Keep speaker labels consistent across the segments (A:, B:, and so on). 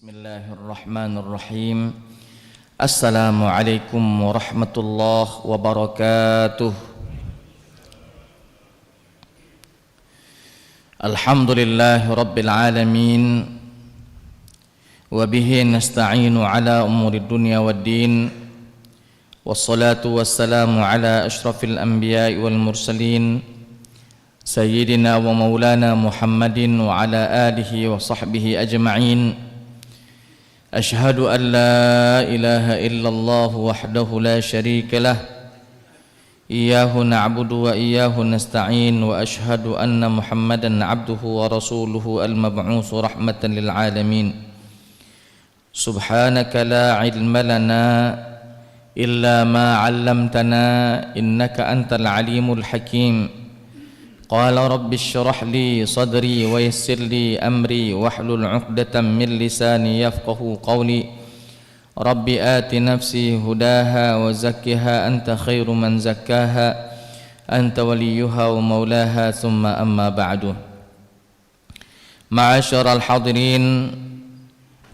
A: Bismillahirrahmanirrahim. Assalamualaikum warahmatullahi wabarakatuh. Alhamdulillahi rabbil alamin. Wa bihi nasta'inu ala umuri dunya waddin. Wassalatu wassalamu ala ashrafil anbiya'i wal mursalin, Sayyidina wa maulana Muhammadin wa ala alihi wa sahbihi ajma'in. Ashhadu an la ilaha illallah wahdahu la syarika lah, Iyyahu na'budu wa iyyahu nasta'in, wa ashhadu anna Muhammadan abduhu wa rasuluhu al-mab'utsu rahmatan lil alamin. Subhanaka la ilma lana illa ma 'allamtana innaka antal alimul hakim. Qala rabbi shrah li sadri wa yassir li amri wahlul 'uqdatam min lisani yafqahu qawli. Rabbi ati nafsi hudaha wa zakkiha anta khairu man zakkaha anta waliyuha wa maulaha, thumma amma ba'du. Ma'asyiral hadirin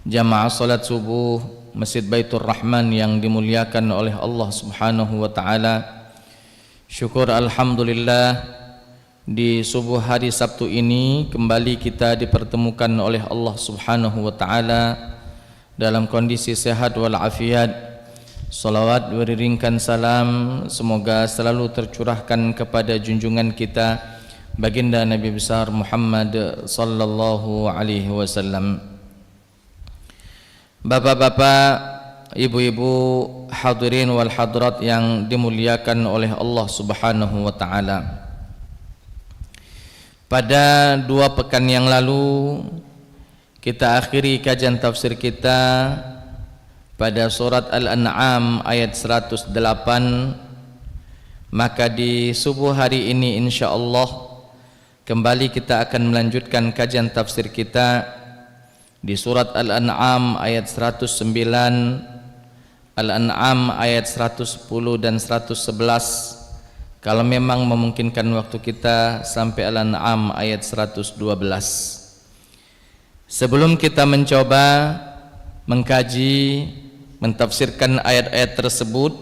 A: jamaah salat subuh Masjid Baitur Rahman yang dimuliakan oleh Allah Subhanahu wa taala. Syukur alhamdulillah, di subuh hari Sabtu ini kembali kita dipertemukan oleh Allah Subhanahu wa taala dalam kondisi sehat wal afiat. Salawat beriringkan salam semoga selalu tercurahkan kepada junjungan kita baginda Nabi besar Muhammad sallallahu alaihi wasallam. Bapak-bapak, ibu-ibu, hadirin wal hadirat yang dimuliakan oleh Allah Subhanahu wa taala. Pada 2 pekan yang lalu kita akhiri kajian tafsir kita pada surat Al-An'am ayat 108. Maka di subuh hari ini insyaallah kembali kita akan melanjutkan kajian tafsir kita di surat Al-An'am ayat 109, Al-An'am ayat 110 dan 111. Kalau memang memungkinkan waktu kita sampai Al-An'am ayat 112. Sebelum kita mencoba mengkaji, mentafsirkan ayat-ayat tersebut,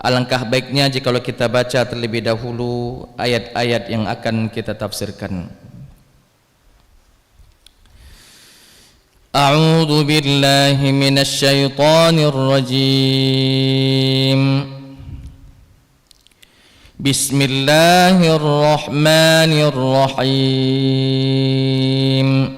A: alangkah baiknya jikalau kita baca terlebih dahulu ayat-ayat yang akan kita tafsirkan. A'udzu billahi minasy syaithanir rajim. Bismillahirrahmanirrahim.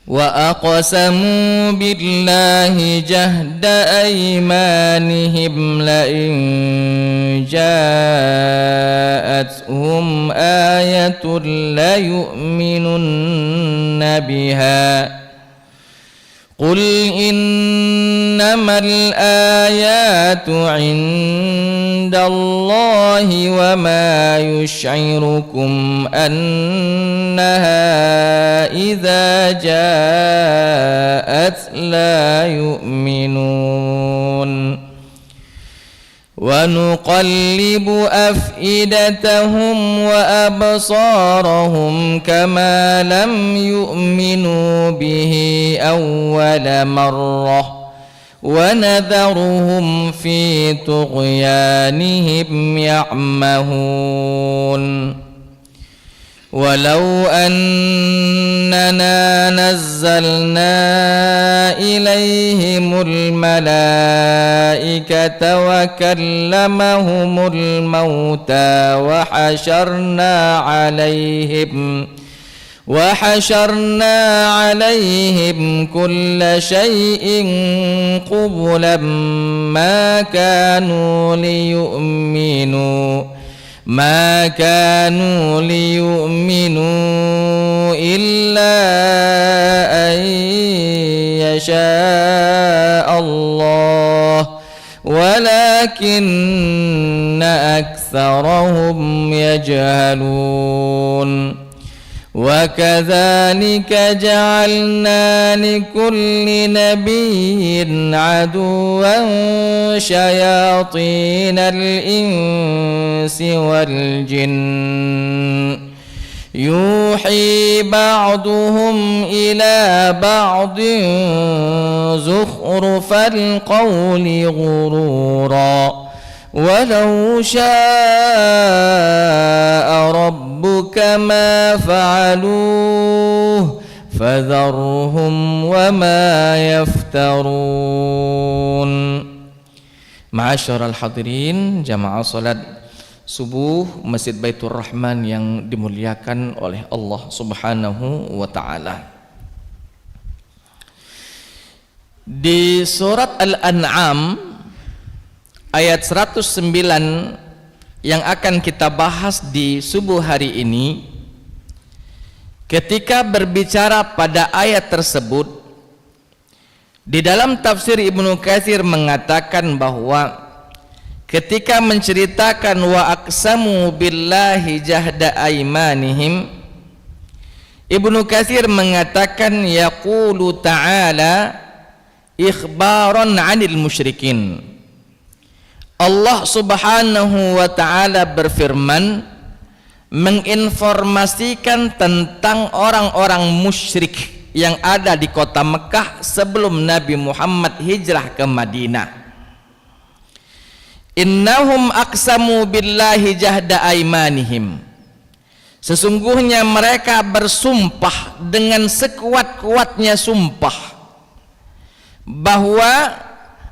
A: Wa aqsamu billahi jahda aymanihim la in ja'atuhum ayatun la yu'minunna biha. Qul innamal ayatu 'indallahi wa ma yush'irukum annaha idza ja'at la yu'minun. Wa nuqallibu af'idatahum wa absarahum kama lam yu'minu bihi awwala marrah wa nadharuhum fi tughyanihim ya'mahun. Walau annana nazzalna ilaihimul malaikata wa kallamahumul mauta wa hasyarna alaihim kulla syai'in qubulan ma kanu liyu'minu illa an yasha Allah walakinna aktsarahum yajhalun. وكذلك جعلنا لكل نبي عدوا شياطين الإنس والجن yuhi ba'duhum ila ba'din zukhrufal qawli ghurura walau syaa rabbuka ma fa'aluh fadharhum wa ma yaftarun. Ma'asyiral hadirin jamaah salat subuh Masjid Baitur Rahman yang dimuliakan oleh Allah Subhanahu wa taala. Di surat Al-An'am ayat 109 yang akan kita bahas di subuh hari ini, ketika berbicara pada ayat tersebut, di dalam tafsir Ibnu Katsir mengatakan bahwa ketika menceritakan wa aqsamu billahi jahda aimanihim, Ibnu Katsir mengatakan yaqulu ta'ala ikhbaran 'anil musyrikin. Allah Subhanahu wa taala berfirman menginformasikan tentang orang-orang musyrik yang ada di kota Mekah sebelum Nabi Muhammad hijrah ke Madinah. Innahum aqsamu billahi jahda aimanihim, sesungguhnya mereka bersumpah dengan sekuat-kuatnya sumpah bahwa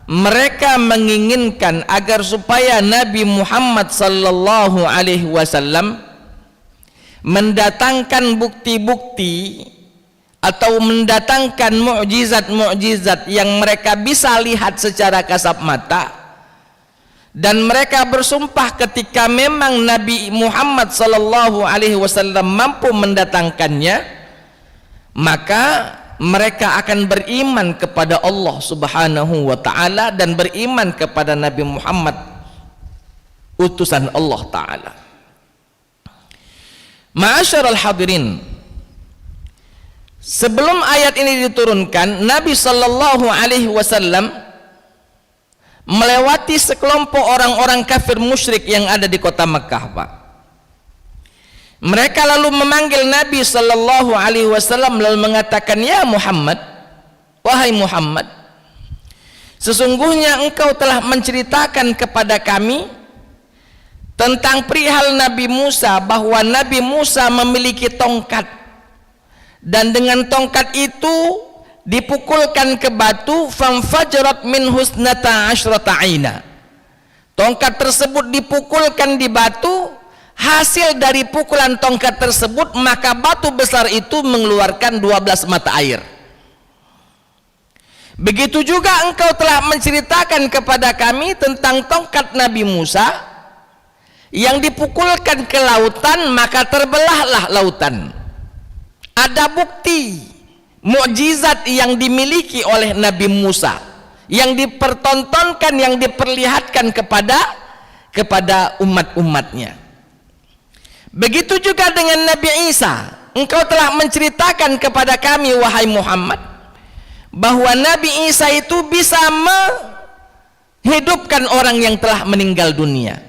A: mereka menginginkan agar supaya Nabi Muhammad sallallahu alaihi wasallam mendatangkan bukti-bukti atau mendatangkan mukjizat-mukjizat yang mereka bisa lihat secara kasat mata, dan mereka bersumpah ketika memang Nabi Muhammad sallallahu alaihi wasallam mampu mendatangkannya, maka mereka akan beriman kepada Allah Subhanahu wa taala dan beriman kepada Nabi Muhammad utusan Allah taala. Ma'asyiral hadirin, sebelum ayat ini diturunkan, Nabi sallallahu alaihi wasallam melewati sekelompok orang-orang kafir musyrik yang ada di kota Mekah, Pak. Mereka lalu memanggil Nabi sallallahu alaihi wasallam lalu mengatakan, "Ya Muhammad, wahai Muhammad, sesungguhnya engkau telah menceritakan kepada kami tentang perihal Nabi Musa, bahwa Nabi Musa memiliki tongkat, dan dengan tongkat itu dipukulkan ke batu, famfajrat min husnata asyrata aina. Tongkat tersebut dipukulkan di batu, hasil dari pukulan tongkat tersebut maka batu besar itu mengeluarkan 12 mata air. Begitu juga engkau telah menceritakan kepada kami tentang tongkat Nabi Musa yang dipukulkan ke lautan, maka terbelahlah lautan. Ada bukti mukjizat yang dimiliki oleh Nabi Musa yang dipertontonkan, yang diperlihatkan kepada umat-umatnya. Begitu juga dengan Nabi Isa, engkau telah menceritakan kepada kami wahai Muhammad bahwa Nabi Isa itu bisa menghidupkan orang yang telah meninggal dunia.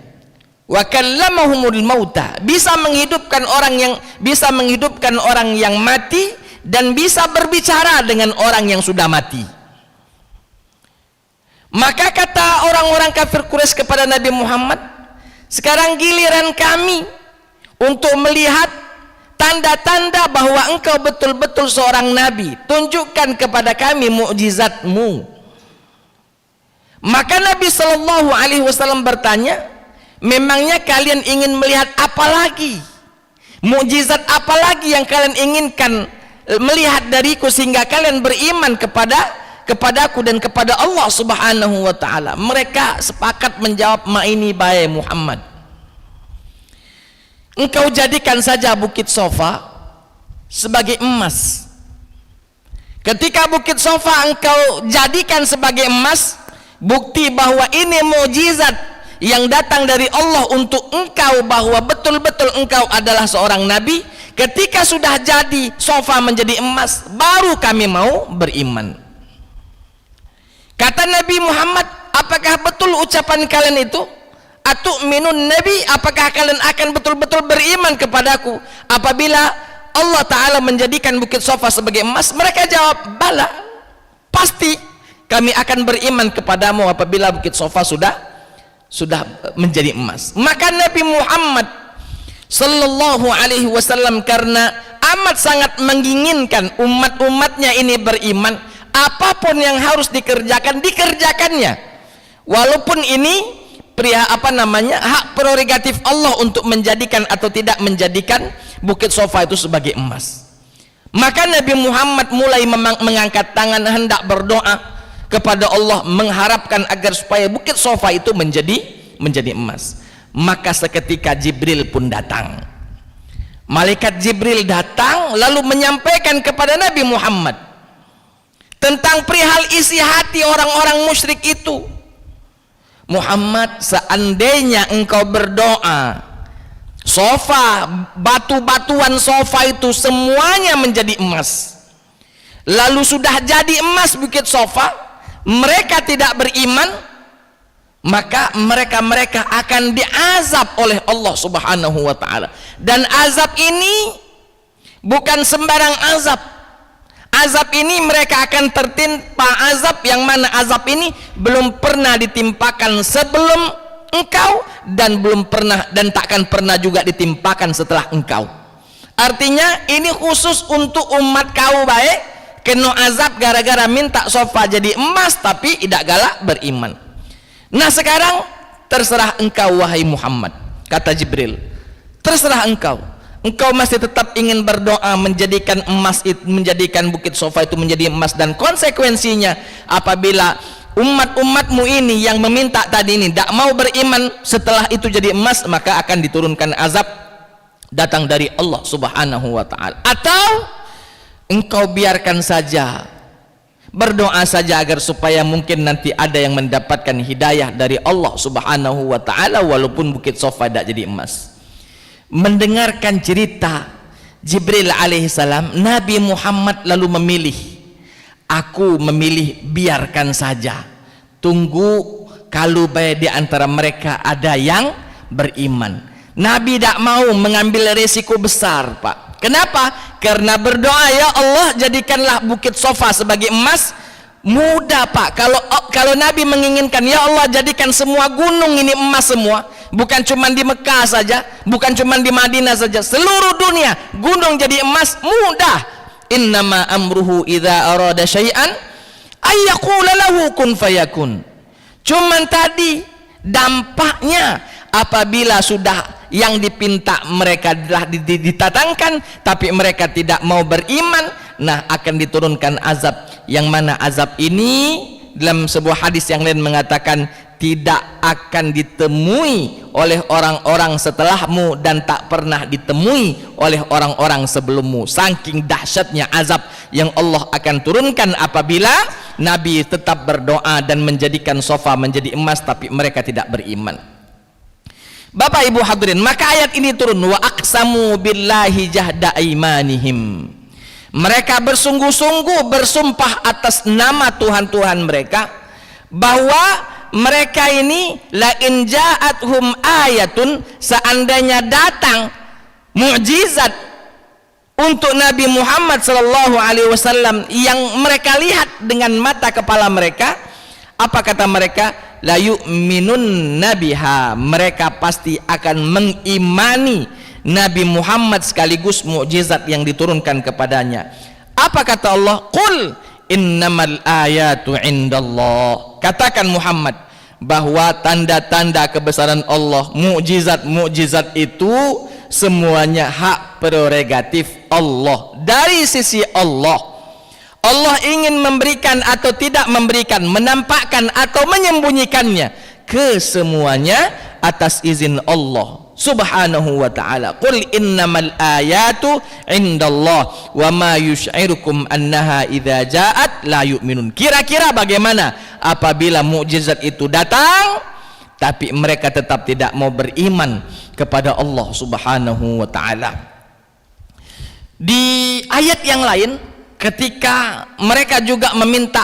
A: Wa kallamahumul mauta, bisa menghidupkan orang yang mati dan bisa berbicara dengan orang yang sudah mati. Maka kata orang-orang kafir Quraisy kepada Nabi Muhammad, sekarang giliran kami untuk melihat tanda-tanda bahwa engkau betul-betul seorang nabi, tunjukkan kepada kami mukjizatmu. Maka Nabi sallallahu alaihi wasallam bertanya, memangnya kalian ingin melihat apa lagi? Mukjizat apa lagi yang kalian inginkan melihat dariku sehingga kalian beriman kepadaku dan kepada Allah Subhanahu wa taala? Mereka sepakat menjawab, "Ma ini bae Muhammad, engkau jadikan saja Bukit Sofa sebagai emas. Ketika Bukit Sofa engkau jadikan sebagai emas, bukti bahwa ini mukjizat yang datang dari Allah untuk engkau, bahwa betul-betul engkau adalah seorang nabi. Ketika sudah jadi sofa menjadi emas, baru kami mau beriman." Kata Nabi Muhammad, "Apakah betul ucapan kalian itu?
B: atu'minun nabi, apakah kalian akan betul-betul beriman kepadaku apabila Allah Ta'ala menjadikan Bukit Sofa sebagai emas? Mereka jawab, bala, pasti kami akan beriman kepadamu apabila Bukit Sofa sudah menjadi emas. Maka Nabi Muhammad sallallahu alaihi wasallam karena amat sangat menginginkan umat-umatnya ini beriman, apapun yang harus dikerjakannya, walaupun ini hak prerogatif Allah untuk menjadikan atau tidak menjadikan Bukit Sofa itu sebagai emas. Maka Nabi Muhammad mulai mengangkat tangan hendak berdoa kepada Allah, mengharapkan agar supaya Bukit Sofa itu menjadi emas. Maka seketika Jibril pun datang. Malaikat Jibril datang lalu menyampaikan kepada Nabi Muhammad tentang perihal isi hati orang-orang musyrik itu. Muhammad, seandainya engkau berdoa sofa, batu-batuan sofa itu semuanya menjadi emas, lalu sudah jadi emas Bukit Sofa, mereka tidak beriman, maka mereka akan diazab oleh Allah Subhanahu wa ta'ala. Dan azab ini bukan sembarang azab. Azab ini mereka akan tertimpa azab yang mana azab ini belum pernah ditimpakan sebelum engkau, dan belum pernah dan takkan pernah juga ditimpakan setelah engkau. Artinya ini khusus untuk umat kau baik, kena azab gara-gara minta sofa jadi emas tapi tidak galak beriman. Nah sekarang terserah engkau wahai Muhammad, kata Jibril, terserah engkau masih tetap ingin berdoa menjadikan emas itu, menjadikan Bukit Sofa itu menjadi emas, dan konsekuensinya apabila umat-umatmu ini yang meminta tadi ini tidak mau beriman setelah itu jadi emas, maka akan diturunkan azab datang dari Allah Subhanahu wa ta'ala. Atau engkau biarkan saja, berdoa saja agar supaya mungkin nanti ada yang mendapatkan hidayah dari Allah Subhanahu wa ta'ala walaupun Bukit Sofa tidak jadi emas. Mendengarkan cerita Jibril alaihissalam, Nabi Muhammad lalu memilih, aku memilih biarkan saja, tunggu kalau baik di antara mereka ada yang beriman. Nabi tidak mau mengambil resiko besar, Pak. Kenapa? Karena berdoa, ya Allah jadikanlah Bukit Sofa sebagai emas, mudah Pak. Kalau Nabi menginginkan, ya Allah jadikan semua gunung ini emas semua, bukan cuma di Mekah saja, bukan cuma di Madinah saja, seluruh dunia gunung jadi emas, mudah. Innama amruhu idza arada syai'an ayyaqula lahu kun fayakun. Cuman tadi dampaknya apabila sudah yang dipinta mereka telah ditatangkan tapi mereka tidak mau beriman, nah akan diturunkan azab, yang mana azab ini dalam sebuah hadis yang lain mengatakan tidak akan ditemui oleh orang-orang setelahmu dan tak pernah ditemui oleh orang-orang sebelummu. Saking dahsyatnya azab yang Allah akan turunkan apabila Nabi tetap berdoa dan menjadikan sofa menjadi emas tapi mereka tidak beriman. Bapak Ibu hadirin, maka ayat ini turun, wa aqsamu billahi jahda aimanihim. Mereka bersungguh-sungguh bersumpah atas nama Tuhan-Tuhan mereka bahwa mereka ini la in ja'athum ayatun, seandainya datang mukjizat untuk Nabi Muhammad sallallahu alaihi wasallam yang mereka lihat dengan mata kepala mereka, apa kata mereka? La yu'minun nabiha, mereka pasti akan mengimani Nabi Muhammad sekaligus mukjizat yang diturunkan kepadanya. Apa kata Allah? Qul innamal ayatu indallah. Katakan Muhammad bahwa tanda-tanda kebesaran Allah, mukjizat-mukjizat itu semuanya hak prerogatif Allah, dari sisi Allah. Allah ingin memberikan atau tidak memberikan, menampakkan atau menyembunyikannya, kesemuanya atas izin Allah Subhanahu wa ta'ala. Qul innamal ayatu indallah wa ma yush'irukum annaha idza ja'at la yu'minun. Kira-kira bagaimana apabila mukjizat itu datang tapi mereka tetap tidak mau beriman kepada Allah Subhanahu wa ta'ala. Di ayat yang lain ketika mereka juga meminta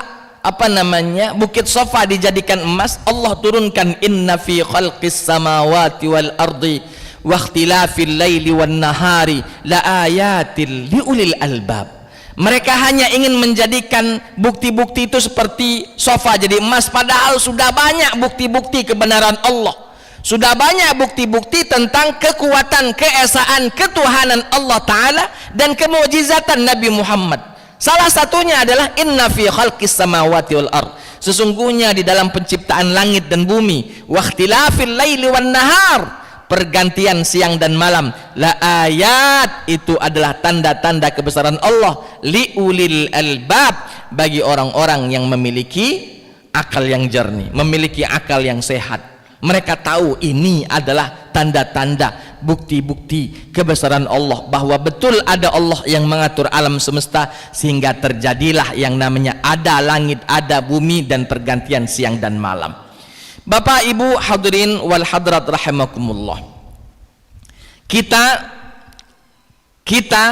B: Bukit Safa dijadikan emas, Allah turunkan inna fi khalqis samawati wal ardi wa ikhtilafil laili wan nahari la ayatil liulil albab. Mereka hanya ingin menjadikan bukti-bukti itu seperti Safa jadi emas, padahal sudah banyak bukti-bukti kebenaran Allah, sudah banyak bukti-bukti tentang kekuatan, keesaan, ketuhanan Allah Ta'ala dan kemukjizatan Nabi Muhammad. Salah satunya adalah inna fi khalqis samawati wal ard, sesungguhnya di dalam penciptaan langit dan bumi, wa ikhtilafil laili wan nahar, pergantian siang dan malam, la ayat, itu adalah tanda-tanda kebesaran Allah, liulil albab, bagi orang-orang yang memiliki akal yang jernih, memiliki akal yang sehat. Mereka tahu ini adalah tanda-tanda, bukti-bukti kebesaran Allah, bahwa betul ada Allah yang mengatur alam semesta sehingga terjadilah yang namanya ada langit, ada bumi dan pergantian siang dan malam. Bapak Ibu hadirin wal hadrat rahimakumullah. Kita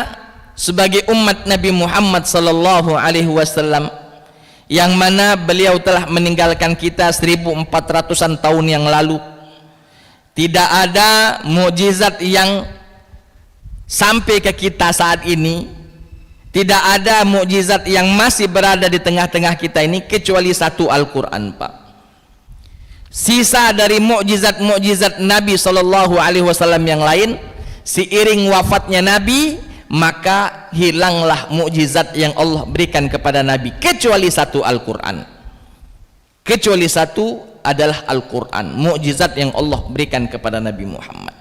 B: sebagai umat Nabi Muhammad sallallahu alaihi wasallam, yang mana beliau telah meninggalkan kita 1400-an tahun yang lalu, tidak ada mukjizat yang sampai ke kita saat ini, tidak ada mukjizat yang masih berada di tengah-tengah kita ini kecuali satu, Al-Quran, Pak. Sisa dari mukjizat-mukjizat Nabi sallallahu alaihi wasallam yang lain, seiring wafatnya Nabi, maka hilanglah mukjizat yang Allah berikan kepada Nabi, kecuali satu, Al-Quran. Kecuali satu adalah Al-Quran, mukjizat yang Allah berikan kepada Nabi Muhammad.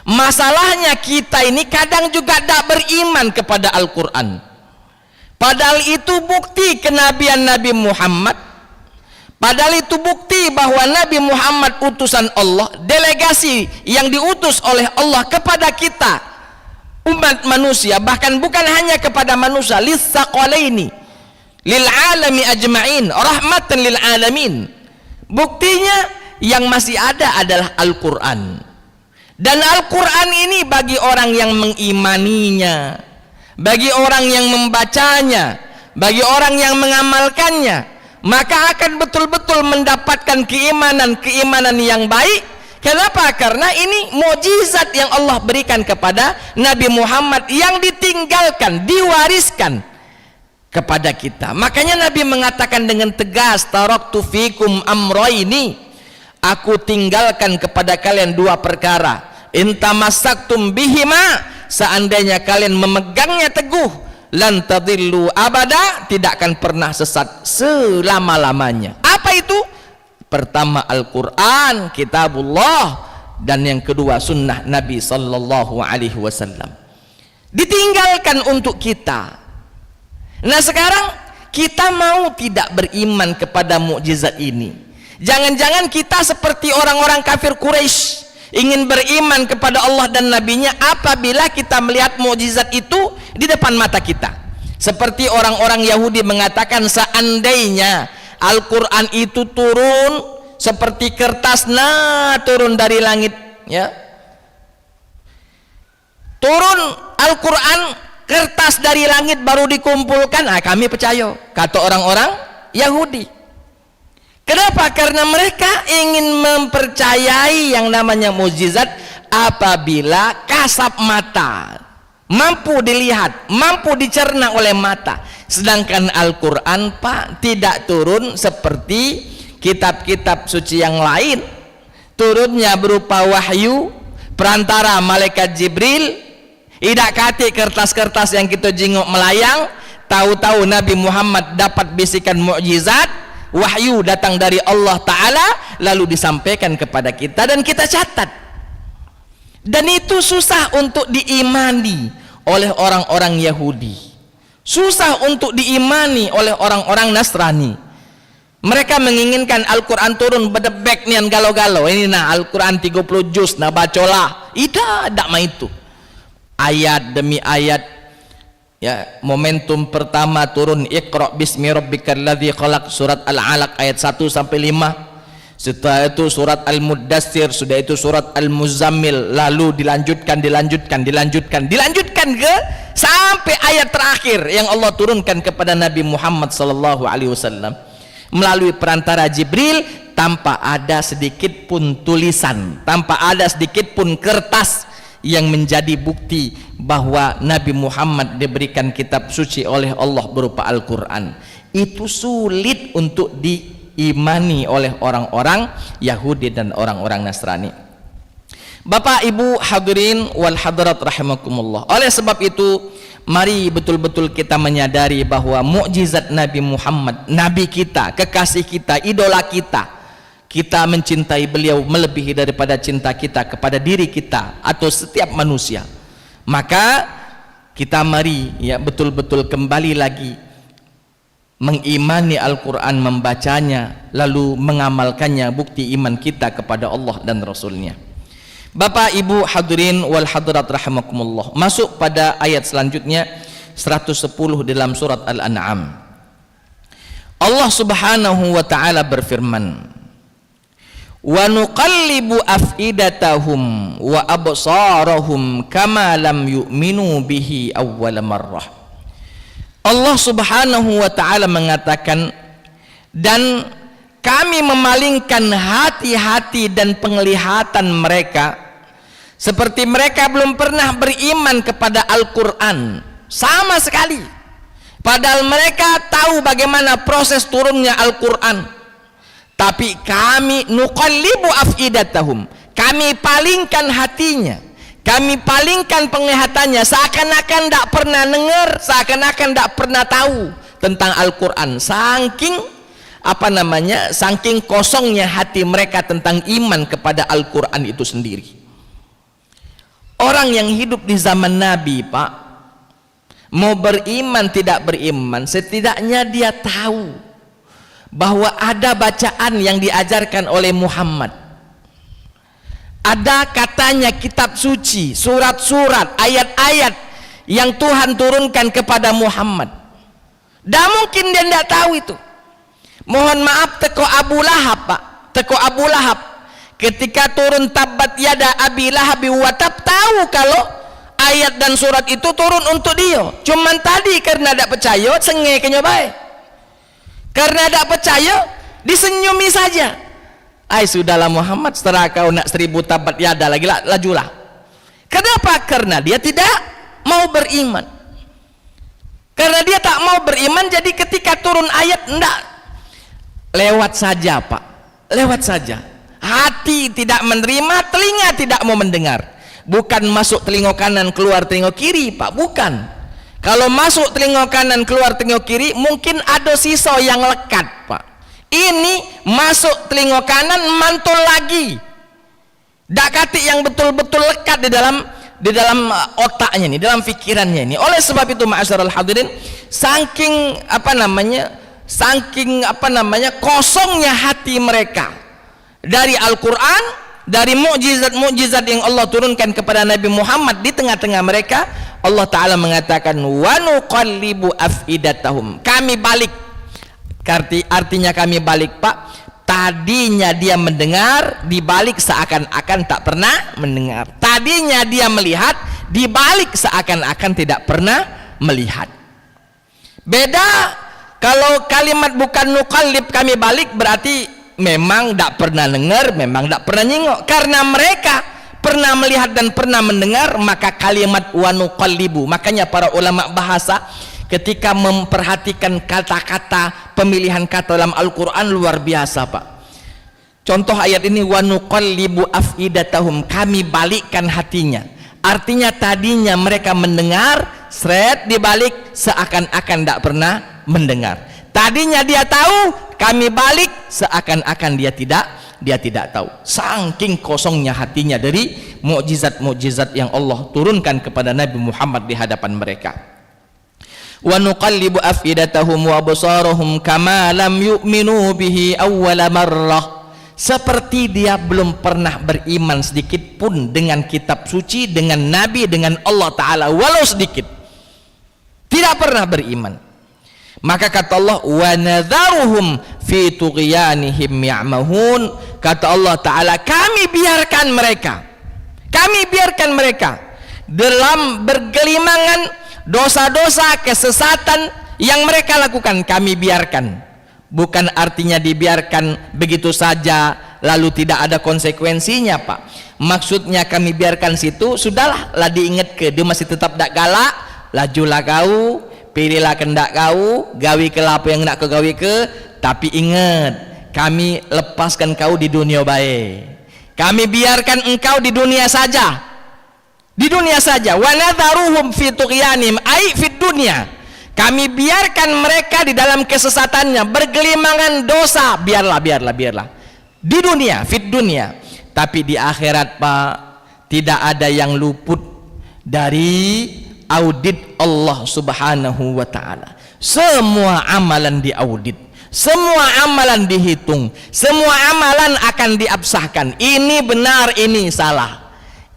B: Masalahnya kita ini kadang juga tidak beriman kepada Al-Quran, padahal itu bukti kenabian Nabi Muhammad, padahal itu bukti bahwa Nabi Muhammad utusan Allah, delegasi yang diutus oleh Allah kepada kita umat manusia, bahkan bukan hanya kepada manusia, lissaqalaini lil alami ajma'in, rahmatan lil alamin. Buktinya yang masih ada adalah Al-Quran, dan Al-Quran ini bagi orang yang mengimaninya, bagi orang yang membacanya, bagi orang yang mengamalkannya, maka akan betul-betul mendapatkan keimanan yang baik. Kenapa? Karena ini mukjizat yang Allah berikan kepada Nabi Muhammad, yang ditinggalkan, diwariskan kepada kita. Makanya Nabi mengatakan dengan tegas, taraktu fikum amroini, aku tinggalkan kepada kalian dua perkara, in tamassaktum bihima, seandainya kalian memegangnya teguh, lan tadillu abada, tidak akan pernah sesat selama-lamanya. Apa itu? Pertama Al-Quran, kitabullah, dan yang kedua sunnah Nabi sallallahu alaihi wasallam, ditinggalkan untuk kita. Nah sekarang kita mau tidak beriman kepada mukjizat ini? Jangan-jangan kita seperti orang-orang kafir Quraisy, ingin beriman kepada Allah dan Nabinya apabila kita melihat mukjizat itu di depan mata kita. Seperti orang-orang Yahudi mengatakan, seandainya Al-Quran itu turun seperti kertas, turun dari langit, ya, turun Al-Quran kertas dari langit baru dikumpulkan, kami percaya, kata orang-orang Yahudi. Kenapa? Karena mereka ingin mempercayai yang namanya mukjizat apabila kasat mata, mampu dilihat, mampu dicerna oleh mata. Sedangkan Al-Quran, Pak, tidak turun seperti kitab-kitab suci yang lain. Turunnya berupa wahyu perantara malaikat Jibril, tidak kati kertas-kertas yang kita jenguk melayang. Tahu-tahu Nabi Muhammad dapat bisikan mukjizat, wahyu datang dari Allah Ta'ala, lalu disampaikan kepada kita dan kita catat. Dan itu susah untuk diimani oleh orang-orang Yahudi, susah untuk diimani oleh orang-orang Nasrani. Mereka menginginkan Al-Quran turun bedebek nian galau-galau. Ini Al-Quran 30 juz, bacolah. Tidak mah itu. Ayat demi ayat. Ya, momentum pertama turun Iqra bismi rabbikal ladzi khalaq, surat Al-Alaq ayat 1 sampai 5. Setelah itu surat Al-Muddatsir, sudah itu surat Al-Muzammil, lalu dilanjutkan ke sampai ayat terakhir yang Allah turunkan kepada Nabi Muhammad sallallahu alaihi wasallam. melalui perantara Jibril, tanpa ada sedikit pun tulisan, tanpa ada sedikit pun kertas yang menjadi bukti bahwa Nabi Muhammad diberikan kitab suci oleh Allah berupa Al-Quran. Itu sulit untuk diimani oleh orang-orang Yahudi dan orang-orang Nasrani. Bapak Ibu hadirin wal hadirat rahimakumullah. Oleh sebab itu, mari betul-betul kita menyadari bahwa mukjizat Nabi Muhammad, Nabi kita, kekasih kita, idola kita, kita mencintai beliau melebihi daripada cinta kita kepada diri kita atau setiap manusia. Maka kita mari ya betul-betul kembali lagi mengimani Al-Quran, membacanya, lalu mengamalkannya, bukti iman kita kepada Allah dan Rasulnya. Bapak Ibu hadirin wal hadirat rahimakumullah. Masuk pada ayat selanjutnya 110 dalam surat Al-An'am. Allah Subhanahu wa taala berfirman, "Wa nuqallibu afidatahum wa absarahum kama lam yu'minu bihi awwal marrah." Allah Subhanahu wa taala mengatakan, dan kami memalingkan hati-hati dan penglihatan mereka seperti mereka belum pernah beriman kepada Al-Quran sama sekali, padahal mereka tahu bagaimana proses turunnya Al-Quran. Tapi kami nuqallibu afidatahum, kami palingkan hatinya, kami palingkan penglihatannya, seakan-akan tidak pernah dengar, seakan-akan tidak pernah tahu tentang Al-Quran. Saking kosongnya hati mereka tentang iman kepada Al-Quran itu sendiri. Orang yang hidup di zaman Nabi, Pak, mau beriman tidak beriman, setidaknya dia tahu bahwa ada bacaan yang diajarkan oleh Muhammad, ada katanya kitab suci, surat-surat, ayat-ayat yang Tuhan turunkan kepada Muhammad. Tidak mungkin dia tidak tahu itu. Mohon maaf, teko Abu Lahab, Pak, teko Abu Lahab ketika turun tabat yada Abi Lahab wa tab, tahu kalau ayat dan surat itu turun untuk dia. Cuman tadi karena tidak percaya, sengeknya baik. Karena tidak percaya, disenyumi saja. Sudahlah Muhammad, setelah kau nak 1000 tabat yada lagi, lajulah. Kenapa? Karena dia tidak mau beriman. Karena dia tak mau beriman, jadi ketika turun ayat, enggak, lewat saja, Pak, lewat saja. Hati tidak menerima, telinga tidak mau mendengar. Bukan masuk telinga kanan keluar telinga kiri, Pak, bukan. Kalau masuk telinga kanan keluar telinga kiri, mungkin ada sisa yang lekat, Pak. Ini masuk telinga kanan, mantul lagi. Dak katik yang betul-betul lekat di dalam otaknya ini, dalam pikirannya ini. Oleh sebab itu, ma'asyiral hadirin, saking kosongnya hati mereka dari Al-Quran, dari mukjizat-mukjizat yang Allah turunkan kepada Nabi Muhammad di tengah-tengah mereka, Allah Ta'ala mengatakan, wa nuqallibu afidatahum, kami balik. Artinya kami balik, Pak. Tadinya dia mendengar, dibalik seakan-akan tak pernah mendengar. Tadinya dia melihat, dibalik seakan-akan tidak pernah melihat. Beda kalau kalimat bukan nuqallib, kami balik, berarti memang tidak pernah dengar, memang tidak pernah nyingok. Karena mereka pernah melihat dan pernah mendengar, maka kalimat wa nuqallibu. Makanya para ulama bahasa ketika memperhatikan kata-kata, pemilihan kata dalam Al-Quran luar biasa, Pak. Contoh ayat ini, wa nuqallibu afidatahum, kami balikkan hatinya. Artinya tadinya mereka mendengar, seret dibalik seakan-akan tidak pernah mendengar. Tadinya dia tahu, kami balik seakan-akan dia tidak tahu. Saking kosongnya hatinya dari mukjizat-mukjizat yang Allah turunkan kepada Nabi Muhammad di hadapan mereka. Wa nuqallibu afidatahum wa absarahum kama lam yu'minu bihi awwal marrah. Seperti dia belum pernah beriman sedikit pun dengan kitab suci, dengan Nabi, dengan Allah Ta'ala, walau sedikit. Tidak pernah beriman. Maka kata Allah, wa nadharuhum fi tughyanihim ya'mahun. Kata Allah Ta'ala, kami biarkan mereka dalam bergelimangan dosa-dosa, kesesatan yang mereka lakukan, kami biarkan. bukan artinya dibiarkan begitu saja lalu tidak ada konsekuensinya, Pak. Maksudnya kami biarkan situ, sudahlah lah diingat ke dia masih tetap tak galak, lajulah kau, pilihlah kendak kau, gawi ke apa yang nak kau gawi ke, tapi ingat kami lepaskan kau di dunia baik, kami biarkan engkau di dunia saja, di dunia saja. Wa nadharuhum fi tughyanim ai fid dunya, kami biarkan mereka di dalam kesesatannya, bergelimangan dosa, biarlah di dunia, fit dunia. Tapi di akhirat, Pak, tidak ada yang luput dari audit Allah Subhanahu wa ta'ala. Semua amalan diaudit, semua amalan dihitung, semua amalan akan diabsahkan. Ini benar, ini salah,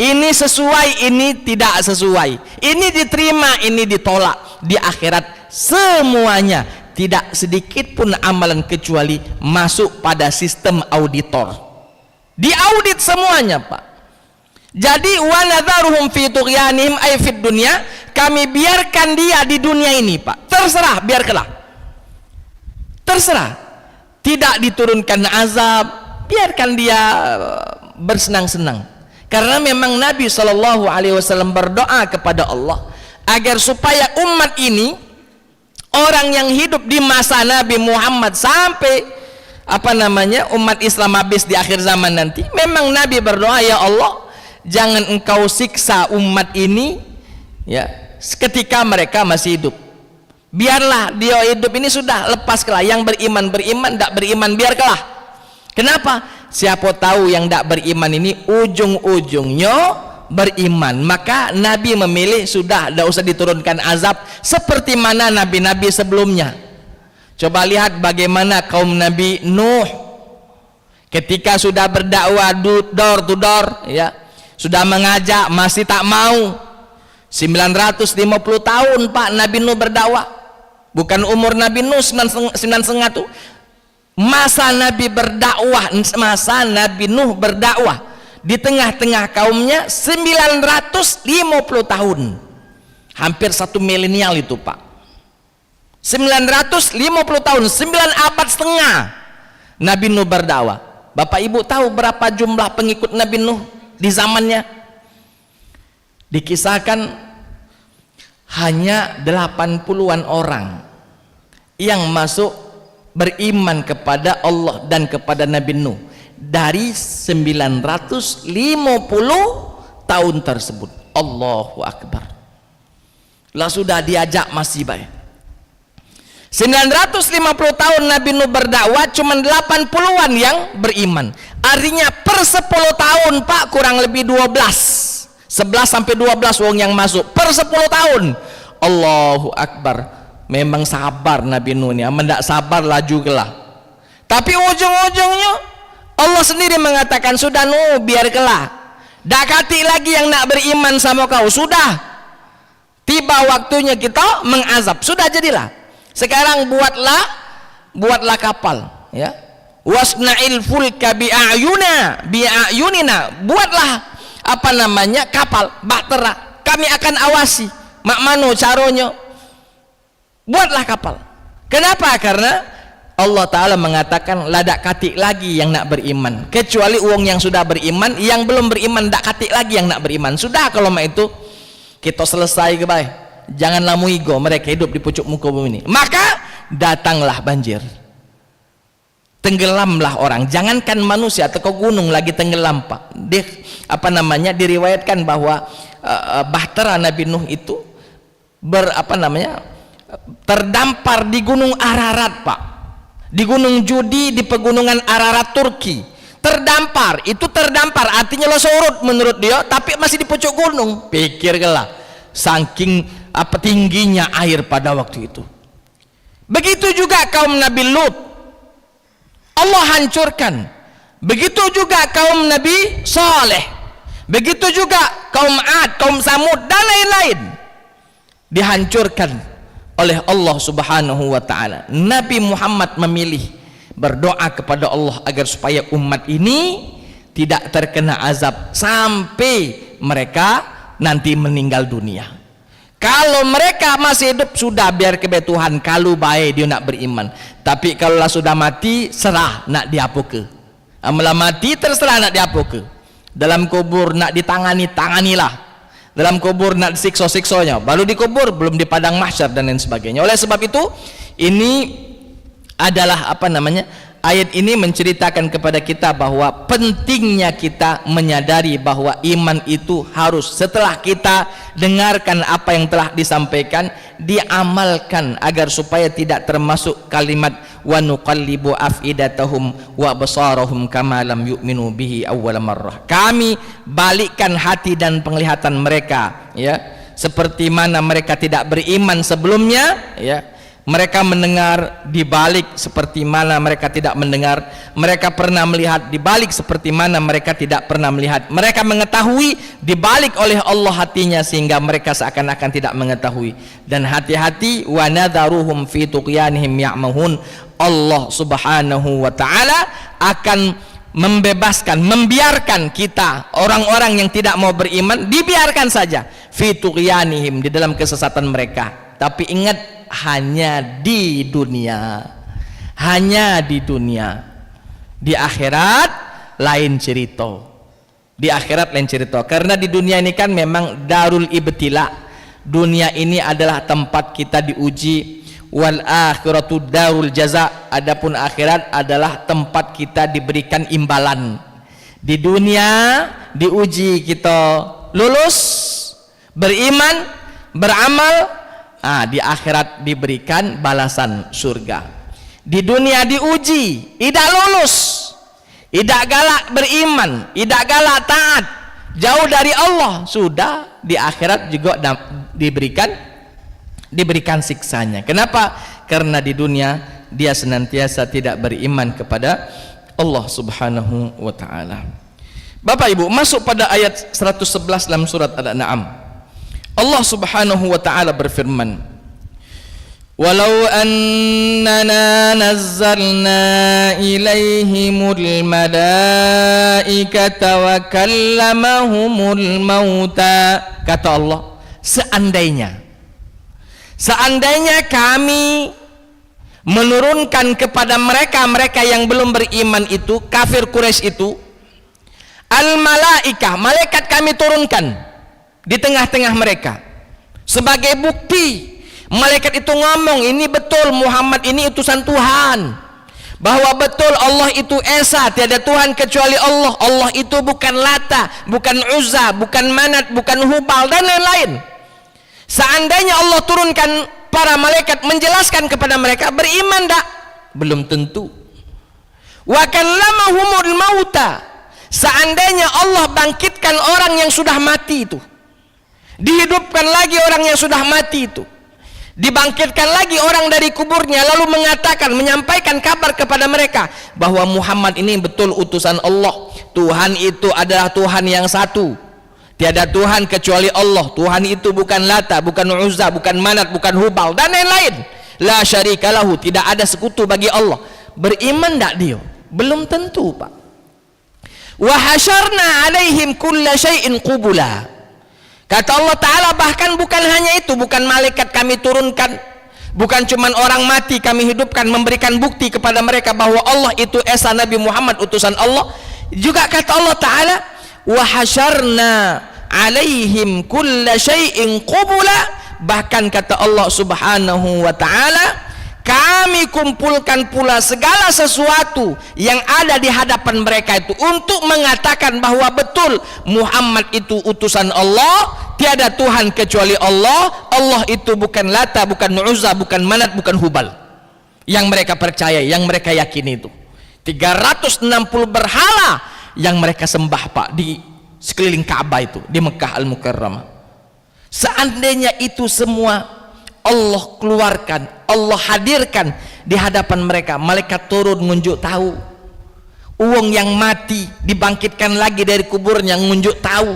B: ini sesuai, ini tidak sesuai, ini diterima, ini ditolak. Di akhirat semuanya, tidak sedikit pun amalan kecuali masuk pada sistem auditor, diaudit semuanya, Pak. Jadi wa nadharuhum fi tughyanihim ay fid dunya, kami biarkan dia di dunia ini, Pak, terserah, biarkanlah, terserah, tidak diturunkan azab, biarkan dia bersenang-senang. Karena memang Nabi SAW berdoa kepada Allah agar supaya umat ini, orang yang hidup di masa Nabi Muhammad sampai umat Islam habis di akhir zaman nanti, memang Nabi berdoa, ya Allah, jangan engkau siksa umat ini ya ketika mereka masih hidup, biarlah dia hidup ini, sudah, lepaskanlah. Yang beriman beriman, tidak beriman biarkanlah. Kenapa? Siapa tahu yang tidak beriman ini ujung-ujungnya beriman. Maka Nabi memilih, sudah, tidak usah diturunkan azab seperti mana nabi-nabi sebelumnya. Coba lihat bagaimana kaum Nabi Nuh ketika sudah berdakwah door to door, ya, sudah mengajak, masih tak mau. 950 tahun, Pak, Nabi Nuh berdakwah. Bukan umur Nabi Nuh 9,5 tuh. Masa Nabi berdakwah, masa Nabi Nuh berdakwah di tengah-tengah kaumnya 950 tahun. Hampir 1 milenial itu, Pak. 950 tahun, 9 abad setengah Nabi Nuh berdakwah. Bapak Ibu tahu berapa jumlah pengikut Nabi Nuh di zamannya? Dikisahkan hanya 80-an orang yang masuk beriman kepada Allah dan kepada Nabi Nuh dari 950 tahun tersebut. Allahu Akbar. Lah sudah diajak masih baik. 950 tahun Nabi Nuh berdakwah, cuma 80-an yang beriman. Artinya per 10 tahun, Pak, kurang lebih 11 sampai 12 wong yang masuk per 10 tahun. Allahu Akbar. Memang sabar Nabi Nuh ini, mendak sabar laju gelah. Tapi ujung-ujungnya Allah sendiri mengatakan, sudah Nuh, biarkanlah, dakati lagi yang nak beriman sama kau, sudah tiba waktunya kita mengazab, sudah jadilah. Sekarang buatlah kapal, ya. Wasna'il fulka bi'ayunina, buatlah kapal, bahtera, kami akan awasi mak mano caronyo, buatlah kapal. Kenapa? Karena Allah Ta'ala mengatakan ladak katik lagi yang nak beriman, kecuali uang yang sudah beriman, yang belum beriman dak katik lagi yang nak beriman. Sudah, kalau mak itu kita selesai ke baik. Janganlah muigo mereka hidup di pucuk muka bumi ini. Maka datanglah banjir, tenggelamlah orang. Jangankan manusia, atau gunung lagi tenggelam, Pak. Diriwayatkan bahwa bahtera Nabi Nuh itu terdampar di gunung Ararat, Pak, di gunung Judi, di pegunungan Ararat Turki. Terdampar, itu terdampar artinya lo surut menurut dia, tapi masih di pucuk gunung. Pikirlah, saking tingginya air pada waktu itu. Begitu juga kaum Nabi Lut, Allah hancurkan. Begitu juga kaum Nabi Saleh, begitu juga kaum Ad, kaum Samud, dan lain-lain, dihancurkan oleh Allah Subhanahu wa ta'ala. Nabi Muhammad memilih berdoa kepada Allah agar supaya umat ini tidak terkena azab sampai mereka nanti meninggal dunia. Kalau mereka masih hidup, sudah biar kebe Tuhan, kalau baik dia nak beriman. Tapi kalau lah sudah mati, serah nak diapo ke. Amalah mati terserah nak diapo ke. Dalam kubur nak ditangani, tanganilah. Dalam kubur nak disiksa-siksanya. Baru dikubur, belum di padang mahsyar dan lain sebagainya. Oleh sebab itu, ini adalah ayat ini menceritakan kepada kita bahwa pentingnya kita menyadari bahwa iman itu harus setelah kita dengarkan apa yang telah disampaikan, diamalkan agar supaya tidak termasuk kalimat wa nuqallibu afidatahum wa basarahum kama lam yu'minu bihi awwal marrah. Kami balikkan hati dan penglihatan mereka, ya, seperti mana mereka tidak beriman sebelumnya, ya. Mereka mendengar dibalik seperti mana mereka tidak mendengar. Mereka pernah melihat dibalik seperti mana mereka tidak pernah melihat. Mereka mengetahui dibalik oleh Allah hatinya sehingga mereka seakan-akan tidak mengetahui. Dan hati-hati, wa nadharuhum fi tughyanihim ya'mahun. Allah Subhanahu wa taala akan membebaskan, membiarkan kita orang-orang yang tidak mau beriman, dibiarkan saja fi tughyanihim, di dalam kesesatan mereka. Tapi ingat, hanya di dunia, hanya di dunia. Di akhirat lain cerita, di akhirat lain cerita. Karena di dunia ini kan memang darul ibtila, dunia ini adalah tempat kita diuji. Wal akhiratu darul jaza, adapun akhirat adalah tempat kita diberikan imbalan. Di dunia diuji, kita lulus beriman, beramal, di akhirat diberikan balasan surga. Di dunia diuji, tidak lulus, tidak galak beriman, tidak galak taat, jauh dari Allah, sudah di akhirat juga diberikan siksanya. Kenapa? Karena di dunia dia senantiasa tidak beriman kepada Allah Subhanahu wa taala. Bapak Ibu, masuk pada ayat 111 dalam surat Al-An'am. Allah Subhanahu wa taala berfirman, "Walau annana nazzalna ilaihimul malaikata wa kallamahumul mauta." Kata Allah, seandainya kami menurunkan kepada mereka yang belum beriman itu, kafir Quraisy itu, al-malaikah, malaikat kami turunkan di tengah-tengah mereka sebagai bukti. Malaikat itu ngomong, ini betul Muhammad ini utusan Tuhan, bahwa betul Allah itu Esa, tiada Tuhan kecuali Allah. Allah itu bukan Lata, bukan Uzza, bukan Manat, bukan Hubal dan lain-lain. Seandainya Allah turunkan para malaikat menjelaskan kepada mereka, beriman tak? Belum tentu. Wa kallamahumul mauta, seandainya Allah bangkitkan orang yang sudah mati itu, dihidupkan lagi orang yang sudah mati itu, dibangkitkan lagi orang dari kuburnya, lalu mengatakan, menyampaikan kabar kepada mereka bahwa Muhammad ini betul utusan Allah. Tuhan itu adalah Tuhan yang satu, tiada Tuhan kecuali Allah. Tuhan itu bukan Lata, bukan Uzza, bukan Manat, bukan Hubal dan lain-lain. La syarika lahu, tidak ada sekutu bagi Allah. Beriman tak dia? Belum tentu, Pak. Wa hasyarna alaihim kulla syai'in qubula. Kata Allah Ta'ala, bahkan bukan hanya itu, bukan malaikat kami turunkan, bukan cuman orang mati kami hidupkan, memberikan bukti kepada mereka bahwa Allah itu Esa, Nabi Muhammad utusan Allah. Juga kata Allah Ta'ala, wa hasyarna alaihim kulla syai'in qubula, bahkan kata Allah Subhanahu wa Ta'ala, kami kumpulkan pula segala sesuatu yang ada di hadapan mereka itu untuk mengatakan bahwa betul Muhammad itu utusan Allah, tiada Tuhan kecuali Allah. Allah itu bukan Lata, bukan Uzza, bukan Manat, bukan Hubal yang mereka percaya, yang mereka yakini itu. 360 berhala yang mereka sembah, Pak, di sekeliling Ka'bah itu, di Mekah Al-Mukarramah. Seandainya itu semua Allah keluarkan, Allah hadirkan di hadapan mereka, malaikat turun ngunjuk tahu, uang yang mati dibangkitkan lagi dari kuburnya ngunjuk tahu,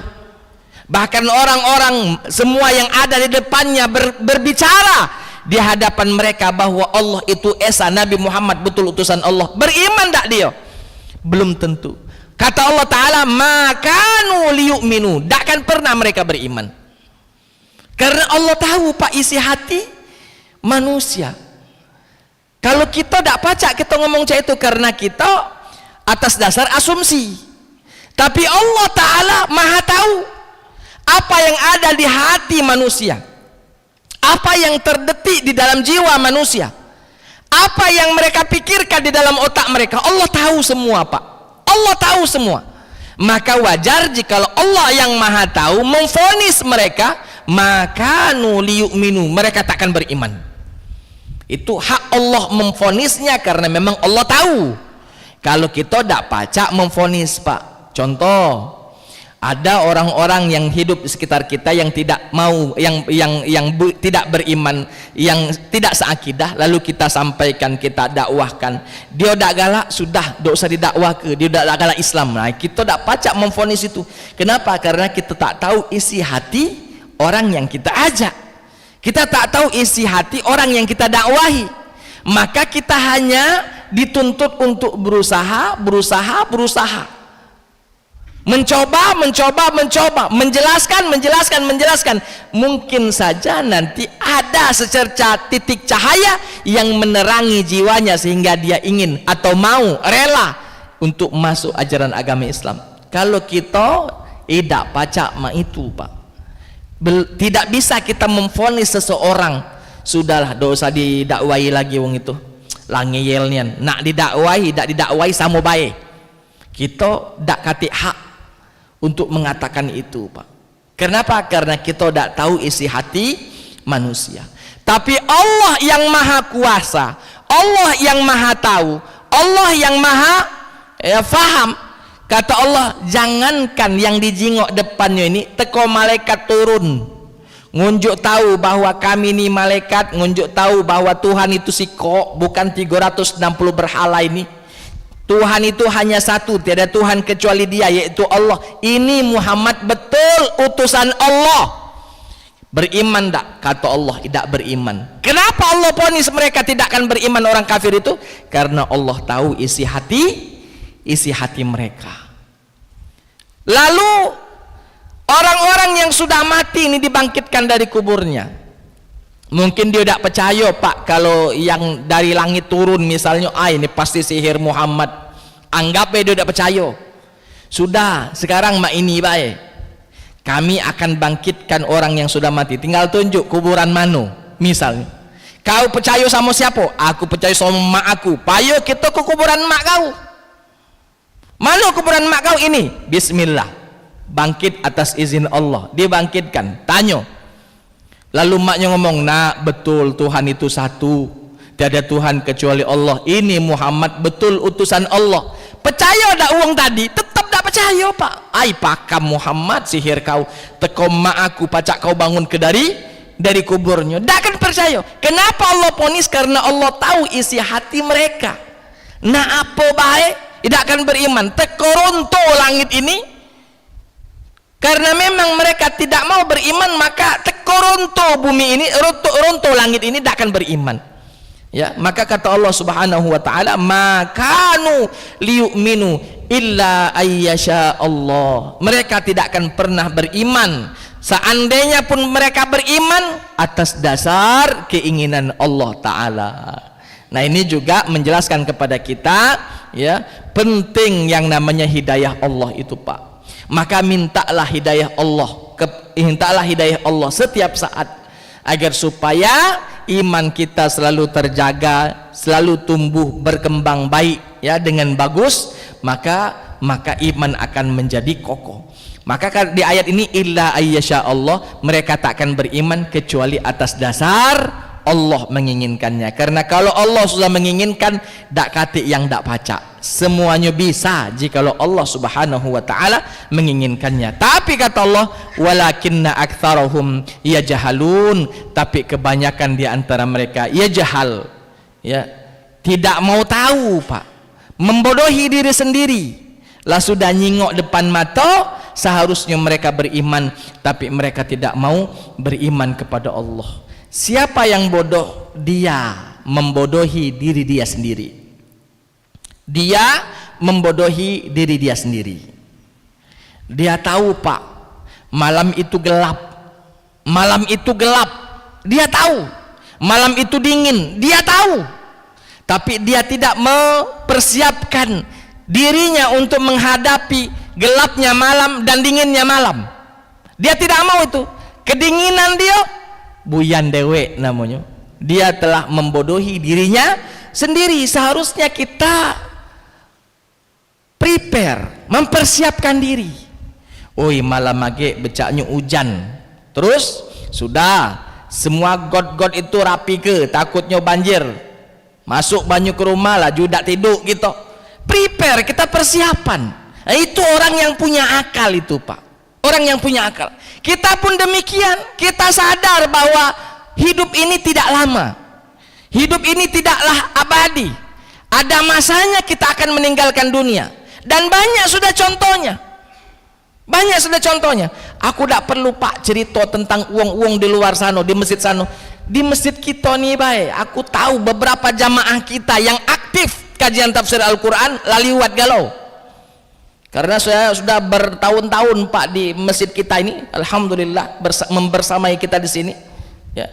B: bahkan orang-orang semua yang ada di depannya berbicara di hadapan mereka bahwa Allah itu Esa, Nabi Muhammad betul utusan Allah. Beriman tak dia? Belum tentu. Kata Allah Ta'ala, makanu liyu'minu, takkan pernah mereka beriman. Karena Allah tahu Pak isi hati manusia. Kalau kita tidak pacak kita ngomong cak itu karena kita atas dasar asumsi. Tapi Allah Ta'ala maha tahu apa yang ada di hati manusia, apa yang terdetik di dalam jiwa manusia, apa yang mereka pikirkan di dalam otak mereka. Allah tahu semua Pak, Allah tahu semua. Maka wajar jika Allah yang maha tahu memvonis mereka, maka liyu'minu, mereka takkan beriman. Itu hak Allah memvonisnya karena memang Allah tahu. Kalau kita tidak pacak memvonis Pak. Contoh, ada orang-orang yang hidup di sekitar kita yang tidak mau, tidak beriman, yang tidak seakidah, lalu kita sampaikan, kita dakwahkan, dia tidak galak, sudah tidak usah didakwah ke, dia tidak galak Islam. Nah, kita tidak pacak memvonis itu. Kenapa? Karena kita tak tahu isi hati orang yang kita ajak, kita tak tahu isi hati orang yang kita dakwahi. Maka kita hanya dituntut untuk berusaha, mencoba, menjelaskan. Mungkin saja nanti ada secerca titik cahaya yang menerangi jiwanya sehingga dia ingin atau mau, rela untuk masuk ajaran agama Islam. Kalau kita tidak pacak itu Pak, tidak bisa kita memvonis seseorang, sudahlah dosa didakwai lagi wong itu lah ngeyel nian, nak didakwahi sama baik. Kita tidak katik hak untuk mengatakan itu Pak. Kenapa? Karena kita tidak tahu isi hati manusia. Tapi Allah yang maha kuasa, Allah yang maha tahu, Allah yang maha faham. Kata Allah, jangankan yang dijingok depannya ini, teko malaikat turun ngunjuk tahu bahwa kami ini malaikat, ngunjuk tahu bahwa Tuhan itu siko, bukan 360 berhala ini. Tuhan itu hanya satu, tiada Tuhan kecuali Dia, yaitu Allah. Ini Muhammad betul utusan Allah. Beriman tak? Kata Allah, tidak beriman. Kenapa Allah vonis mereka tidak akan beriman orang kafir itu? Karena Allah tahu isi hati mereka. Lalu orang-orang yang sudah mati ini dibangkitkan dari kuburnya. Mungkin dia tidak percaya Pak kalau yang dari langit turun misalnya, ini pasti sihir Muhammad. Anggap dia tidak percaya. Sudah, sekarang mak ini baik, kami akan bangkitkan orang yang sudah mati, tinggal tunjuk kuburan mano misalnya. Kau percaya sama siapa? Aku percaya sama mak aku. Payo kita ke kuburan mak kau. Mana kuburan mak kau ini? Bismillah, bangkit atas izin Allah. Dia bangkitkan, tanya. Lalu maknya ngomong, nak betul Tuhan itu satu, tiada Tuhan kecuali Allah. Ini Muhammad betul utusan Allah. Percaya dak uang tadi? Tetap dak percaya Pak. Pakam Muhammad sihir kau, teko mak aku pacak kau bangun ke dari kuburnya. Dak akan percaya. Kenapa Allah vonis? Karena Allah tahu isi hati mereka. Nah apa baik? Tidak akan beriman. Teko ronto langit ini. Karena memang mereka tidak mau beriman, maka tekoronto bumi ini, ronto langit ini tidak akan beriman. Ya, maka kata Allah Subhanahu wa taala, "Makanu liyu'minu illa ayyasha Allah." Mereka tidak akan pernah beriman. Seandainya pun mereka beriman atas dasar keinginan Allah taala. Nah, ini juga menjelaskan kepada kita ya, penting yang namanya hidayah Allah itu Pak. Maka mintalah hidayah Allah, setiap saat agar supaya iman kita selalu terjaga, selalu tumbuh berkembang baik ya dengan bagus, maka iman akan menjadi kokoh. Maka di ayat ini illa ayyasha Allah, mereka tak akan beriman kecuali atas dasar Allah menginginkannya. Karena kalau Allah sudah menginginkan, dak katik yang dak pacak. Semuanya bisa jikalau Allah Subhanahu wa taala menginginkannya. Tapi kata Allah, walakinna aktsarahum yajhalun, tapi kebanyakan di antara mereka yajhal, ya, tidak mau tahu Pak, membodohi diri sendiri. Lah sudah nyingok depan mata, seharusnya mereka beriman, tapi mereka tidak mau beriman kepada Allah. Siapa yang bodoh? Dia membodohi diri dia sendiri. Dia membodohi diri dia sendiri. Dia tahu Pak, malam itu gelap, Malam itu gelap, dia tahu. Malam itu dingin, dia tahu. Tapi dia tidak mempersiapkan dirinya untuk menghadapi gelapnya malam dan dinginnya malam. Dia tidak mau itu. Kedinginan dia, buyan dewe namanya. Dia telah membodohi dirinya sendiri. Seharusnya kita prepare, mempersiapkan diri. Oi, malam mage becaknya hujan. Terus sudah semua god-god itu rapi ke, takutnya banjir. Masuk banyu ke rumah lah, judak tidur gitu. Prepare, kita persiapan. Nah, itu orang yang punya akal itu, Pak. Orang yang punya akal. Kita pun demikian. Kita sadar bahwa hidup ini tidak lama. Hidup ini tidaklah abadi. Ada masanya kita akan meninggalkan dunia. Dan banyak sudah contohnya. Banyak sudah contohnya. Aku tidak perlu Pak cerita tentang uang-uang di luar sana, di masjid sana. Di masjid kita nih baik, aku tahu beberapa jamaah kita yang aktif kajian tafsir Al-Quran laliwat galau. Karena saya sudah bertahun-tahun Pak di masjid kita ini, alhamdulillah membersamai kita di sini. Ya.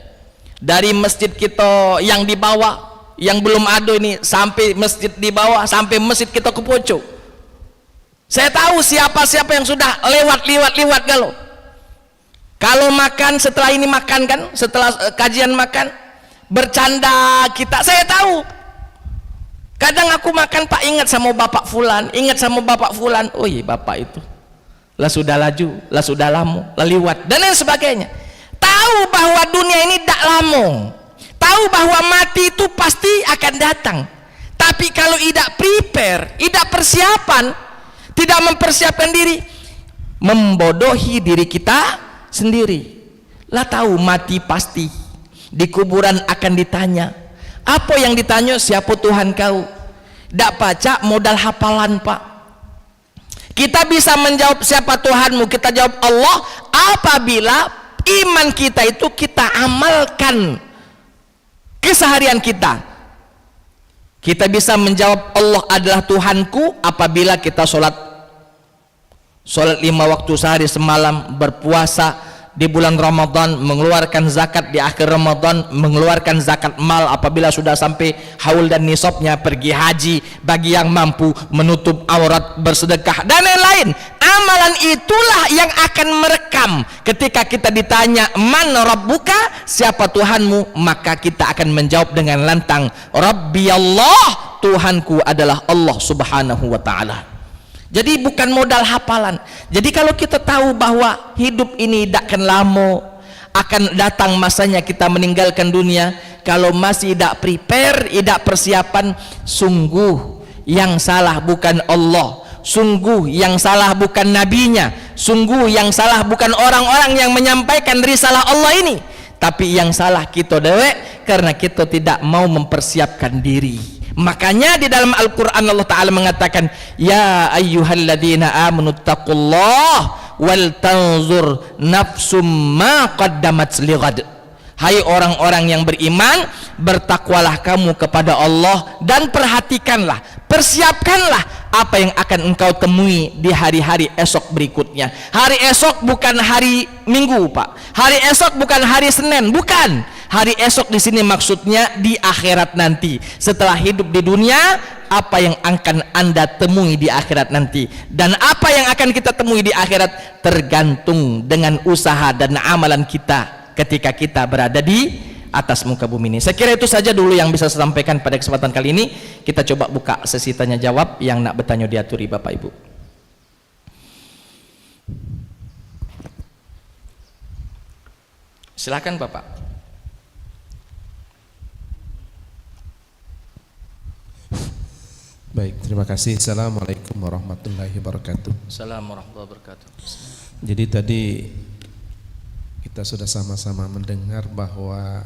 B: Dari masjid kita yang di bawah, yang belum ada ini, sampai masjid di bawah, sampai masjid kita ke pojok. Saya tahu siapa-siapa yang sudah lewat galau. Kalau makan, setelah ini makan kan, setelah kajian makan, bercanda kita, saya tahu. Kadang aku makan Pak, ingat sama bapak fulan, ingat sama bapak fulan. Oh iya bapak itu lah sudah laju, lah sudah lama, lah liwat dan lain sebagainya. Tahu bahwa dunia ini tidak lama, tahu bahwa mati itu pasti akan datang. Tapi kalau tidak prepare, tidak persiapan, tidak mempersiapkan diri, membodohi diri kita sendiri. Lah tahu mati pasti, di kuburan akan ditanya. Apa yang ditanya? Siapa Tuhan kau? Tidak baca modal hafalan Pak. Kita bisa menjawab siapa Tuhanmu, kita jawab Allah apabila iman kita itu kita amalkan keseharian kita. Kita bisa menjawab Allah adalah Tuhanku apabila kita sholat 5 waktu sehari semalam, berpuasa di bulan Ramadan, mengeluarkan zakat di akhir Ramadan, mengeluarkan zakat mal apabila sudah sampai haul dan nisabnya, pergi haji bagi yang mampu, menutup aurat, bersedekah dan lain-lain. Amalan itulah yang akan merekam ketika kita ditanya man rabbuka, siapa Tuhanmu, maka kita akan menjawab dengan lantang Rabbi Allah, Tuhanku adalah Allah subhanahu wa ta'ala. Jadi bukan modal hafalan. Jadi kalau kita tahu bahwa hidup ini tidak akan lama, akan datang masanya kita meninggalkan dunia, kalau masih tidak prepare, tidak persiapan, sungguh yang salah bukan Allah, sungguh yang salah bukan nabinya, sungguh yang salah bukan orang-orang yang menyampaikan risalah Allah ini, tapi yang salah kita dewek karena kita tidak mau mempersiapkan diri. Makanya di dalam Al-Quran Allah Ta'ala mengatakan, ya ayyuhalladzina amanu taqullah wal tanzur nafsum ma qaddamat lighad. Hai orang-orang yang beriman, bertakwalah kamu kepada Allah dan perhatikanlah, persiapkanlah apa yang akan engkau temui di hari-hari esok berikutnya. Hari esok bukan hari Minggu Pak, hari esok bukan hari Senin, bukan. Hari esok di sini maksudnya di akhirat nanti. Setelah hidup di dunia, apa yang akan Anda temui di akhirat nanti, dan apa yang akan kita temui di akhirat tergantung dengan usaha dan amalan kita ketika kita berada di atas muka bumi ini. Saya kira itu saja dulu yang bisa saya sampaikan pada kesempatan kali ini. Kita coba buka sesi tanya jawab, yang nak bertanya diaturi Bapak Ibu. Silakan Bapak.
C: Baik, terima kasih. Assalamualaikum warahmatullahi wabarakatuh.
B: Assalamualaikum warahmatullahi wabarakatuh.
C: Jadi tadi kita sudah sama-sama mendengar bahwa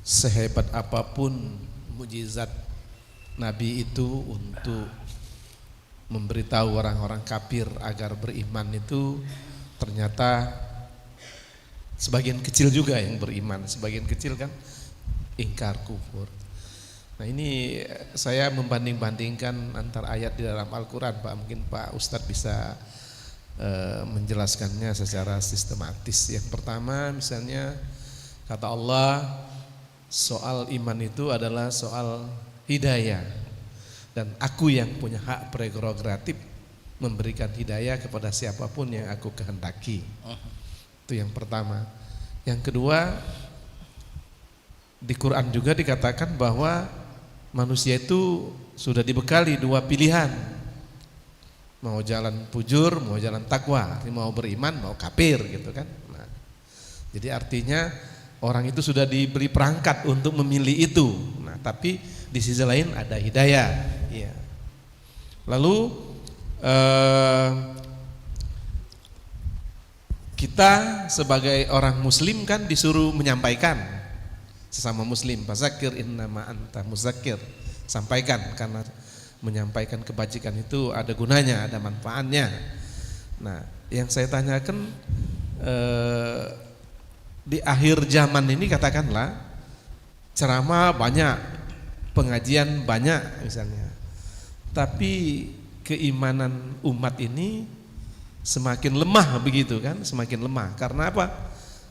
C: sehebat apapun mukjizat Nabi itu untuk memberitahu orang-orang kafir agar beriman itu ternyata sebagian kecil juga yang beriman, sebagian kecil kan ingkar kufur. Nah ini saya membanding-bandingkan antar ayat di dalam Al-Quran Pak, mungkin Pak Ustadz bisa menjelaskannya secara sistematis. Yang pertama misalnya kata Allah, soal iman itu adalah soal hidayah, dan aku yang punya hak prerogatif memberikan hidayah kepada siapapun yang aku kehendaki. Itu yang pertama. Yang kedua, di Quran juga dikatakan bahwa manusia itu sudah dibekali dua pilihan, mau jalan fujur, mau jalan takwa, mau beriman, mau kafir, gitu kan. Nah, jadi artinya orang itu sudah diberi perangkat untuk memilih itu. Nah, tapi di sisi lain ada hidayah. Ya. Lalu kita sebagai orang muslim kan disuruh menyampaikan sesama muslim, fazakir innama anta muzakir, sampaikan, karena menyampaikan kebajikan itu ada gunanya, ada manfaatnya. Nah, yang saya tanyakan, di akhir zaman ini katakanlah ceramah banyak, pengajian banyak misalnya, tapi keimanan umat ini semakin lemah begitu kan, semakin lemah. Karena apa?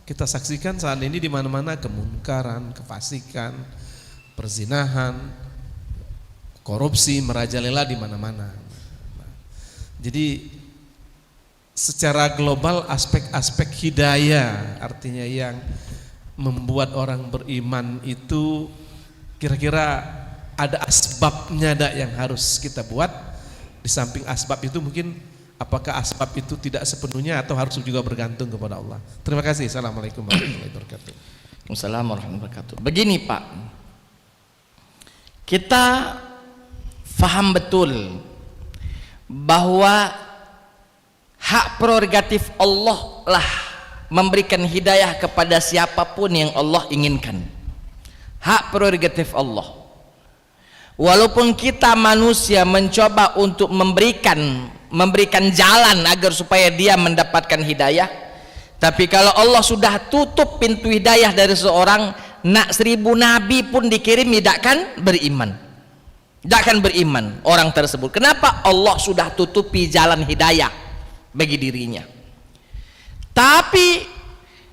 C: Kita saksikan saat ini di mana-mana kemunkaran, kefasikan, perzinahan, korupsi merajalela di mana-mana. Jadi secara global aspek-aspek hidayah, artinya yang membuat orang beriman itu kira-kira ada asbabnya yang harus kita buat. Di samping asbab itu mungkin apakah asbab itu tidak sepenuhnya atau harus juga bergantung kepada Allah. Terima kasih. Assalamualaikum warahmatullahi wabarakatuh.
B: Waalaikumsalam warahmatullahi wabarakatuh. Begini Pak, kita faham betul bahwa hak prerogatif Allah lah memberikan hidayah kepada siapapun yang Allah inginkan. Hak prerogatif Allah. Walaupun kita manusia mencoba untuk memberikan jalan agar supaya dia mendapatkan hidayah, tapi kalau Allah sudah tutup pintu hidayah dari seorang, nak 1000 nabi pun dikirim tidak akan beriman. Tidak akan beriman orang tersebut. Kenapa? Allah sudah tutupi jalan hidayah bagi dirinya. Tapi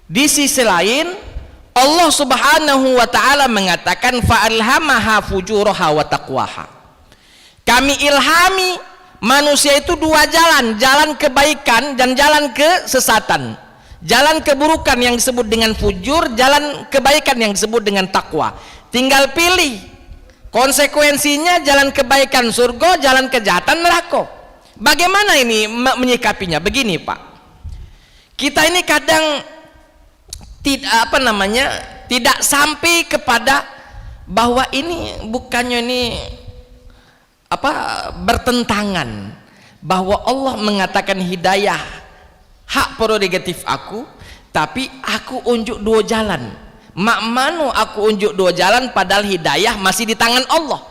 B: di sisi lain Allah Subhanahu wa taala mengatakan fa'alhamaha fujuraha wa taqwaha. Kami ilhami manusia itu dua jalan, jalan kebaikan dan jalan kesesatan. Jalan keburukan yang disebut dengan fujur, jalan kebaikan yang disebut dengan takwa. Tinggal pilih. Konsekuensinya jalan kebaikan surga, jalan kejahatan neraka. Bagaimana ini menyikapinya? Begini Pak, kita ini kadang tidak sampai kepada bahwa ini bukannya ini bertentangan, bahwa Allah mengatakan hidayah hak prerogatif aku, tapi aku unjuk dua jalan. Mak manu aku unjuk dua jalan padahal hidayah masih di tangan Allah.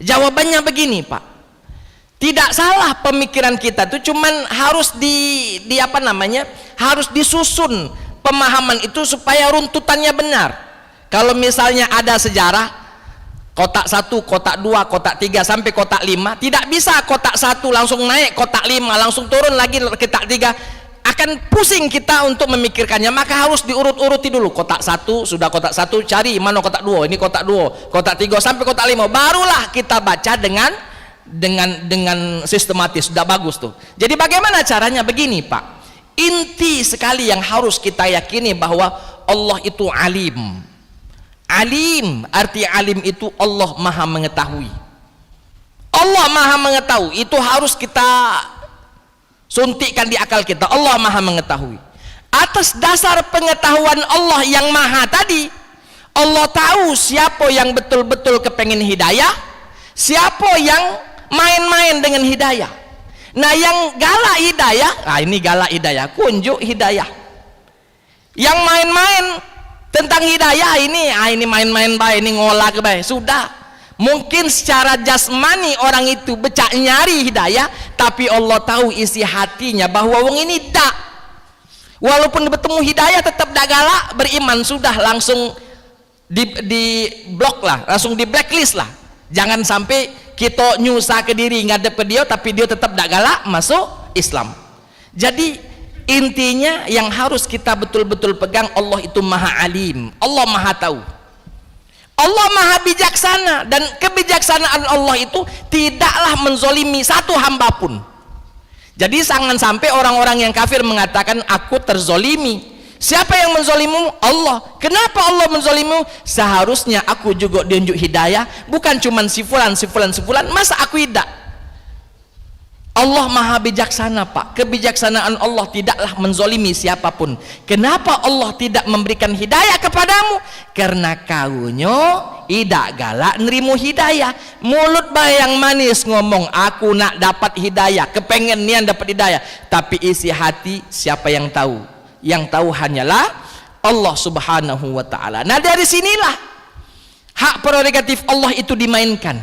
B: Jawabannya begini Pak, tidak salah pemikiran kita itu, cuman harus harus disusun pemahaman itu supaya runtutannya benar. Kalau misalnya ada sejarah kotak 1, kotak 2, kotak 3 sampai kotak 5, tidak bisa kotak 1 langsung naik kotak 5 langsung turun lagi kotak 3, akan pusing kita untuk memikirkannya. Maka harus diurut-uruti dulu, kotak 1 sudah, kotak 1 cari mana kotak 2, ini kotak 2, kotak 3 sampai kotak 5, barulah kita baca dengan sistematis. Sudah bagus tuh. Jadi bagaimana caranya? Begini Pak, inti sekali yang harus kita yakini bahwa Allah itu alim. Alim, arti alim itu Allah maha mengetahui. Allah maha mengetahui, itu harus kita suntikkan di akal kita. Allah maha mengetahui. Atas dasar pengetahuan Allah yang maha tadi, Allah tahu siapa yang betul-betul kepengen hidayah, siapa yang main-main dengan hidayah. Nah, yang galak hidayah, ini galak hidayah, kunjuk hidayah. Yang main-main tentang hidayah ini main-main baik, ini ngolah ke baik. Sudah, mungkin secara jasmani orang itu becak nyari hidayah, tapi Allah tahu isi hatinya bahwa wong ini tak. Walaupun bertemu hidayah tetap dak galak beriman, sudah langsung di blok lah, langsung di blacklist lah. Jangan sampai kita nyusah ke diri ngadep ke dia tapi dia tetap dak galak masuk Islam. Jadi intinya yang harus kita betul-betul pegang, Allah itu maha alim, Allah maha tahu, Allah maha bijaksana, dan kebijaksanaan Allah itu tidaklah menzolimi satu hamba pun. Jadi jangan sampai orang-orang yang kafir mengatakan aku terzolimi. Siapa yang menzolimu? Allah. Kenapa Allah menzolimu? Seharusnya aku juga diunjuk hidayah, bukan cuman si fulan, masa aku tidak? Allah maha bijaksana, Pak. Kebijaksanaan Allah tidaklah menzolimi siapapun. Kenapa Allah tidak memberikan hidayah kepadamu? Karena kaunya tidak galak nerimu hidayah. Mulut bayang manis ngomong aku nak dapat hidayah, kepengen nian dapat hidayah, tapi isi hati siapa yang tahu? Yang tahu hanyalah Allah Subhanahu wa ta'ala. Nah, dari sinilah hak prerogatif Allah itu dimainkan.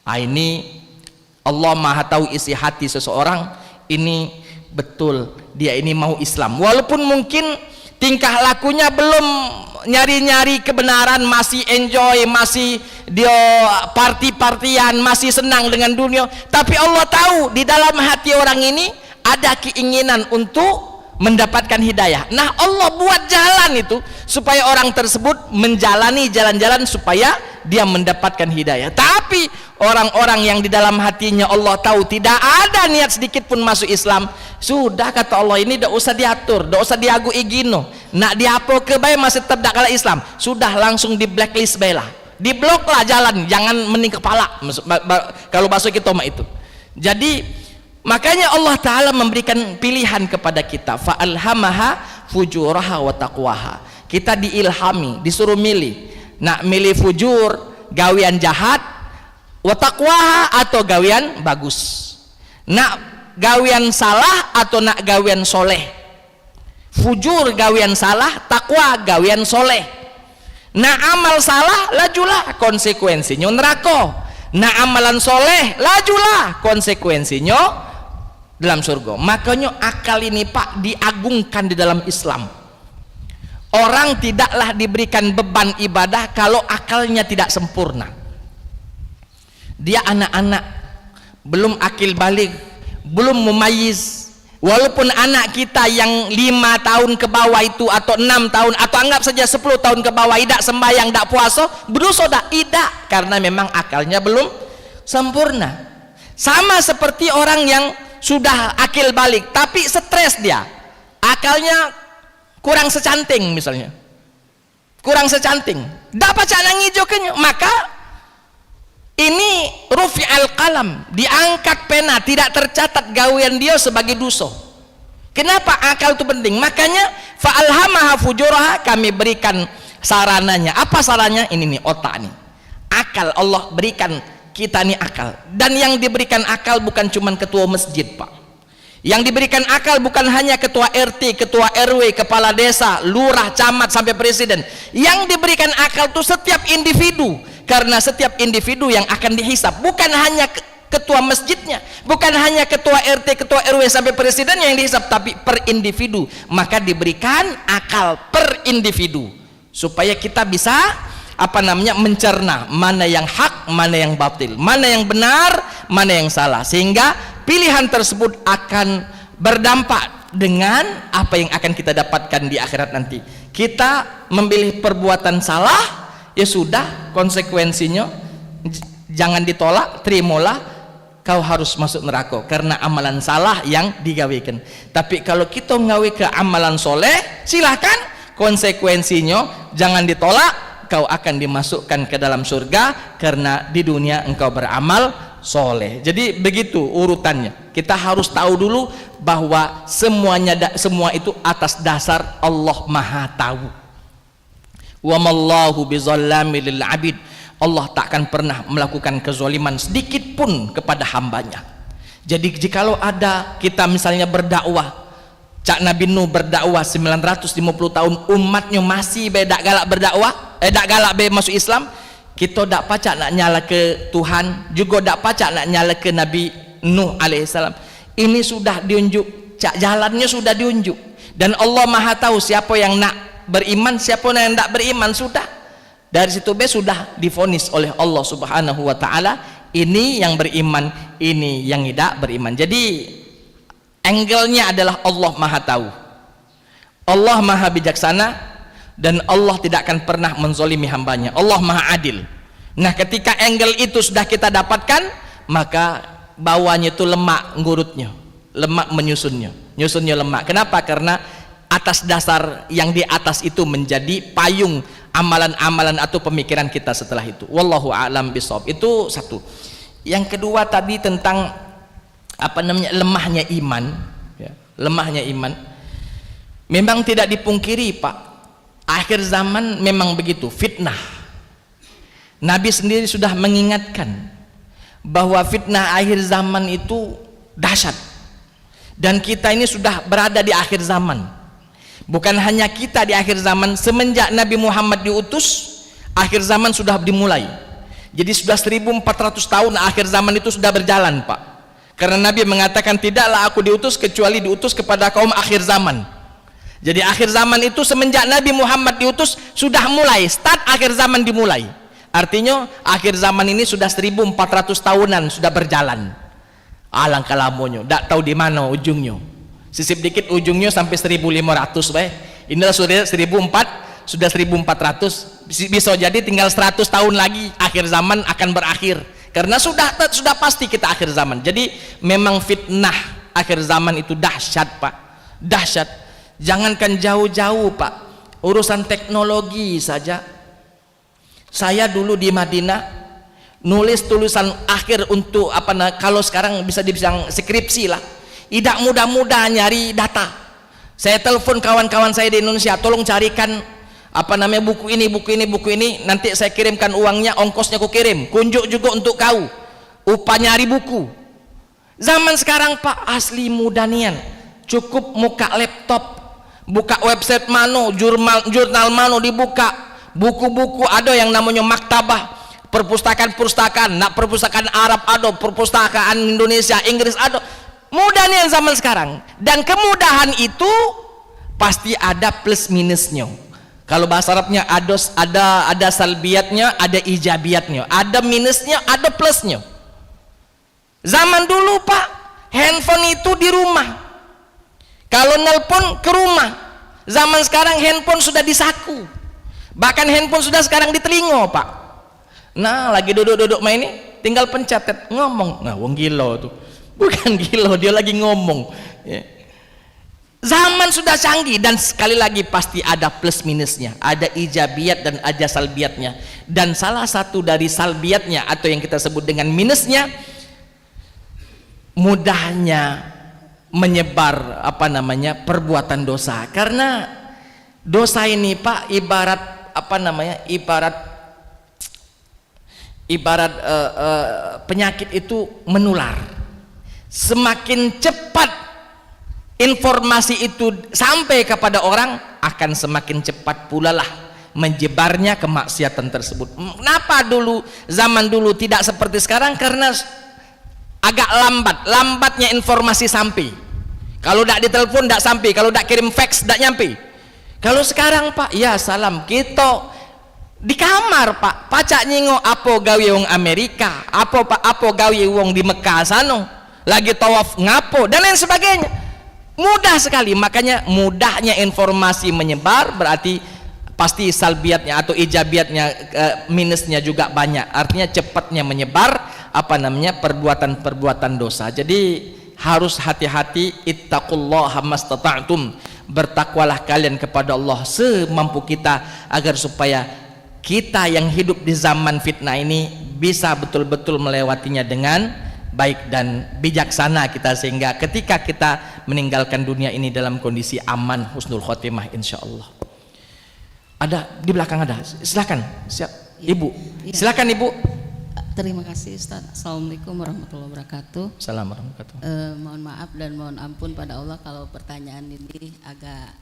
B: Ini Allah maha tahu isi hati seseorang, ini betul dia ini mau Islam, walaupun mungkin tingkah lakunya belum nyari-nyari kebenaran, masih enjoy, masih dia party-partian, masih senang dengan dunia, tapi Allah tahu di dalam hati orang ini ada keinginan untuk mendapatkan hidayah. Nah, Allah buat jalan itu supaya orang tersebut menjalani jalan-jalan supaya dia mendapatkan hidayah. Tapi orang-orang yang di dalam hatinya Allah tahu tidak ada niat sedikit pun masuk Islam, sudah kata Allah ini tidak usah diatur, tidak usah diagu igino, nak diapo ke bayi masih tetap tak kalah Islam, sudah langsung di blacklist bela, diblok lah jalan, jangan mening kepala kalau bahasa kita mah itu. Jadi makanya Allah Ta'ala memberikan pilihan kepada kita, fa'alhamaha fujuraha wa taqwaha. Kita diilhami, disuruh milih, nak milih fujur, gawian jahat, wa taqwaha atau gawian bagus, nak gawian salah atau nak gawian soleh. Fujur gawian salah, takwa gawian soleh. Nak amal salah, lajulah konsekuensinya neraka. Nak amalan soleh, lajulah konsekuensinya dalam surga. Makanya akal ini, Pak, diagungkan di dalam Islam. Orang tidaklah diberikan beban ibadah kalau akalnya tidak sempurna. Dia anak-anak, belum akil balik, belum mumayyiz. Walaupun anak kita yang 5 tahun ke bawah itu, atau 6 tahun, atau anggap saja 10 tahun ke bawah, tidak sembahyang, tidak puasa, berdosa tidak, karena memang akalnya belum sempurna. Sama seperti orang yang sudah akil balik tapi stres, dia akalnya kurang secanting, misalnya kurang secanting, dapat cara ngijokannya, maka ini rufi'al qalam, diangkat pena, tidak tercatat gawean dia sebagai dosa. Kenapa? Akal itu penting. Makanya fa'alhamaha fujuraha, kami berikan sarananya. Apa sarannya? Ini nih, otak nih, akal. Allah berikan kita nih akal, dan yang diberikan akal bukan cuman ketua masjid, Pak. Yang diberikan akal bukan hanya ketua RT, ketua RW, kepala desa, lurah, camat, sampai presiden. Yang diberikan akal itu setiap individu, karena setiap individu yang akan dihisap, bukan hanya ketua masjidnya, bukan hanya ketua RT, ketua RW sampai presiden yang dihisap, tapi per individu. Maka diberikan akal per individu supaya kita bisa mencerna mana yang hak, mana yang batil, mana yang benar, mana yang salah, sehingga pilihan tersebut akan berdampak dengan apa yang akan kita dapatkan di akhirat nanti. Kita memilih perbuatan salah, ya sudah, konsekuensinya jangan ditolak, terimalah, kau harus masuk neraka karena amalan salah yang digawikan. Tapi kalau kita ngawi ke amalan soleh, silahkan, konsekuensinya jangan ditolak, kau akan dimasukkan ke dalam surga karena di dunia engkau beramal soleh. Jadi begitu urutannya. Kita harus tahu dulu bahwa semua itu atas dasar Allah maha tahu. Wa mallahu bizallami lil abid. Allah tak akan pernah melakukan kezaliman sedikit pun kepada hambanya. Jadi jikalau ada kita misalnya berdakwah, Cak Nabi Nuh berdakwah 950 tahun, umatnya masih beda galak berdakwah, dak galak be masuk Islam, kita dak pacak nak nyala ke Tuhan, juga dak pacak nak nyala ke Nabi Nuh alaihissalam. Ini sudah diunjuk, cak jalannya sudah diunjuk, dan Allah maha tahu siapa yang nak beriman, siapa yang tidak beriman. Sudah dari situ be sudah divonis oleh Allah Subhanahu wa taala, ini yang beriman, ini yang tidak beriman. Jadi Angle-nya adalah Allah Maha tahu, Allah Maha bijaksana, dan Allah tidak akan pernah menzolimi hambanya. Allah Maha adil. Nah, ketika angle itu sudah kita dapatkan, maka bawahnya itu lemak ngurutnya, lemak menyusunnya, nyusunnya lemak. Kenapa? Karena atas dasar yang di atas itu menjadi payung amalan-amalan atau pemikiran kita setelah itu. Wallahu a'lam bishawab. Itu satu. Yang kedua tadi tentang lemahnya iman, ya, lemahnya iman. Memang tidak dipungkiri, Pak, akhir zaman memang begitu, fitnah. Nabi sendiri sudah mengingatkan bahwa fitnah akhir zaman itu dahsyat, dan kita ini sudah berada di akhir zaman. Bukan hanya kita di akhir zaman, semenjak Nabi Muhammad diutus, akhir zaman sudah dimulai. Jadi sudah 1400 tahun akhir zaman itu sudah berjalan, Pak. Karena Nabi mengatakan, tidaklah aku diutus kecuali diutus kepada kaum akhir zaman. Jadi akhir zaman itu semenjak Nabi Muhammad diutus sudah mulai, start akhir zaman dimulai. Artinya akhir zaman ini sudah 1400 tahunan sudah berjalan. Alangkah lamanya, tidak tahu di mana ujungnya. Sisip dikit ujungnya sampai 1500 baik. Inilah sudah 1400, bisa jadi tinggal 100 tahun lagi akhir zaman akan berakhir. Karena sudah pasti kita akhir zaman. Jadi memang fitnah akhir zaman itu dahsyat, Pak. Dahsyat. Jangankan jauh-jauh, Pak, urusan teknologi saja. Saya dulu di Madinah nulis tulisan akhir untuk kalau sekarang bisa dibilang skripsi lah. Tidak mudah-mudah nyari data. Saya telepon kawan-kawan saya di Indonesia, tolong carikan buku ini, nanti saya kirimkan uangnya, ongkosnya aku kirim, kunjuk juga untuk kau, upah nyari buku. Zaman sekarang, Pak, asli mudah nian, cukup muka laptop, buka website mano, jurnal mano dibuka, buku-buku ada yang namanya maktabah, perpustakaan, nak perpustakaan Arab ada, perpustakaan Indonesia, Inggris ada. Mudah nih zaman sekarang, dan kemudahan itu pasti ada plus minusnya. Kalau bahasa Arabnya ada salbiatnya, ada ijabiatnya, ada minusnya, ada plusnya. Zaman dulu, Pak, handphone itu di rumah, kalau nelpon ke rumah. Zaman sekarang handphone sudah di saku, bahkan handphone sudah sekarang di telinga, Pak. Nah, lagi duduk-duduk main ini tinggal pencet ngomong. Nah, wong gila tuh, bukan gila, dia lagi ngomong, ya. Zaman sudah canggih, dan sekali lagi pasti ada plus minusnya, ada ijabiat dan ada salbiatnya. Dan salah satu dari salbiatnya atau yang kita sebut dengan minusnya, mudahnya menyebar perbuatan dosa. Karena dosa ini, Pak, ibarat penyakit itu menular. Semakin cepat informasi itu sampai kepada orang, akan semakin cepat pula lah menyebarnya kemaksiatan tersebut. Kenapa zaman dulu tidak seperti sekarang? Karena agak lambatnya informasi sampai. Kalau tidak ditelepon tidak sampai, kalau tidak kirim fax tidak nyampe. Kalau sekarang, Pak, ya salam, kita di kamar, Pak, pacak nyingo apa gawe wong Amerika, apa gawe wong di Mekah sana, lagi tawaf ngapo dan lain sebagainya. Mudah sekali. Makanya mudahnya informasi menyebar berarti pasti salbiatnya atau ijabiatnya, minusnya juga banyak. Artinya cepatnya menyebar perbuatan-perbuatan dosa. Jadi harus hati-hati. Ittaqullaha mastata'tum, bertakwalah kalian kepada Allah semampu kita, agar supaya kita yang hidup di zaman fitnah ini bisa betul-betul melewatinya dengan baik dan bijaksana kita, sehingga ketika kita meninggalkan dunia ini dalam kondisi aman, husnul khotimah insyaallah. Ada di belakang, ada, silakan. Siap, Ibu. Silakan, Ibu.
D: Terima kasih, Ustaz. Assalamualaikum warahmatullahi wabarakatuh.
B: Assalamualaikum warahmatullahi wabarakatuh.
D: Mohon maaf dan mohon ampun pada Allah kalau pertanyaan ini agak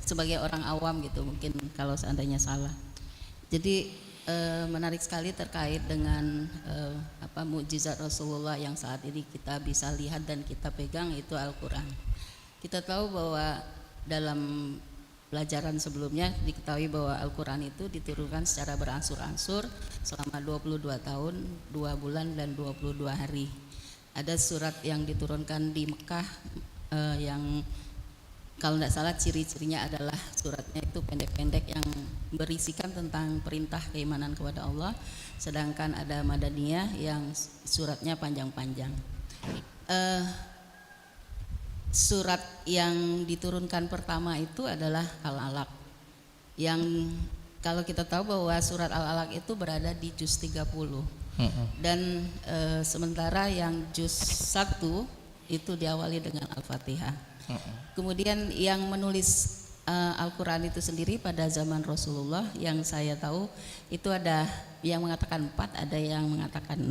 D: sebagai orang awam gitu, mungkin kalau seandainya salah. Jadi menarik sekali terkait dengan mukjizat Rasulullah yang saat ini kita bisa lihat dan kita pegang, itu Al-Quran. Kita tahu bahwa dalam pelajaran sebelumnya diketahui bahwa Al-Quran itu diturunkan secara beransur-ansur selama 22 tahun, 2 bulan dan 22 hari. ada surat yang diturunkan di Mekah yang kalau tidak salah ciri-cirinya adalah suratnya itu pendek-pendek yang berisikan tentang perintah keimanan kepada Allah, sedangkan ada Madaniyah yang suratnya panjang-panjang. Surat yang diturunkan pertama itu adalah Al-Alaq, yang kalau kita tahu bahwa surat Al-Alaq itu berada di juz 30 dan sementara yang juz 1 itu diawali dengan Al-Fatihah. Kemudian yang menulis Al-Quran itu sendiri pada zaman Rasulullah yang saya tahu itu ada yang mengatakan 4, ada yang mengatakan 6.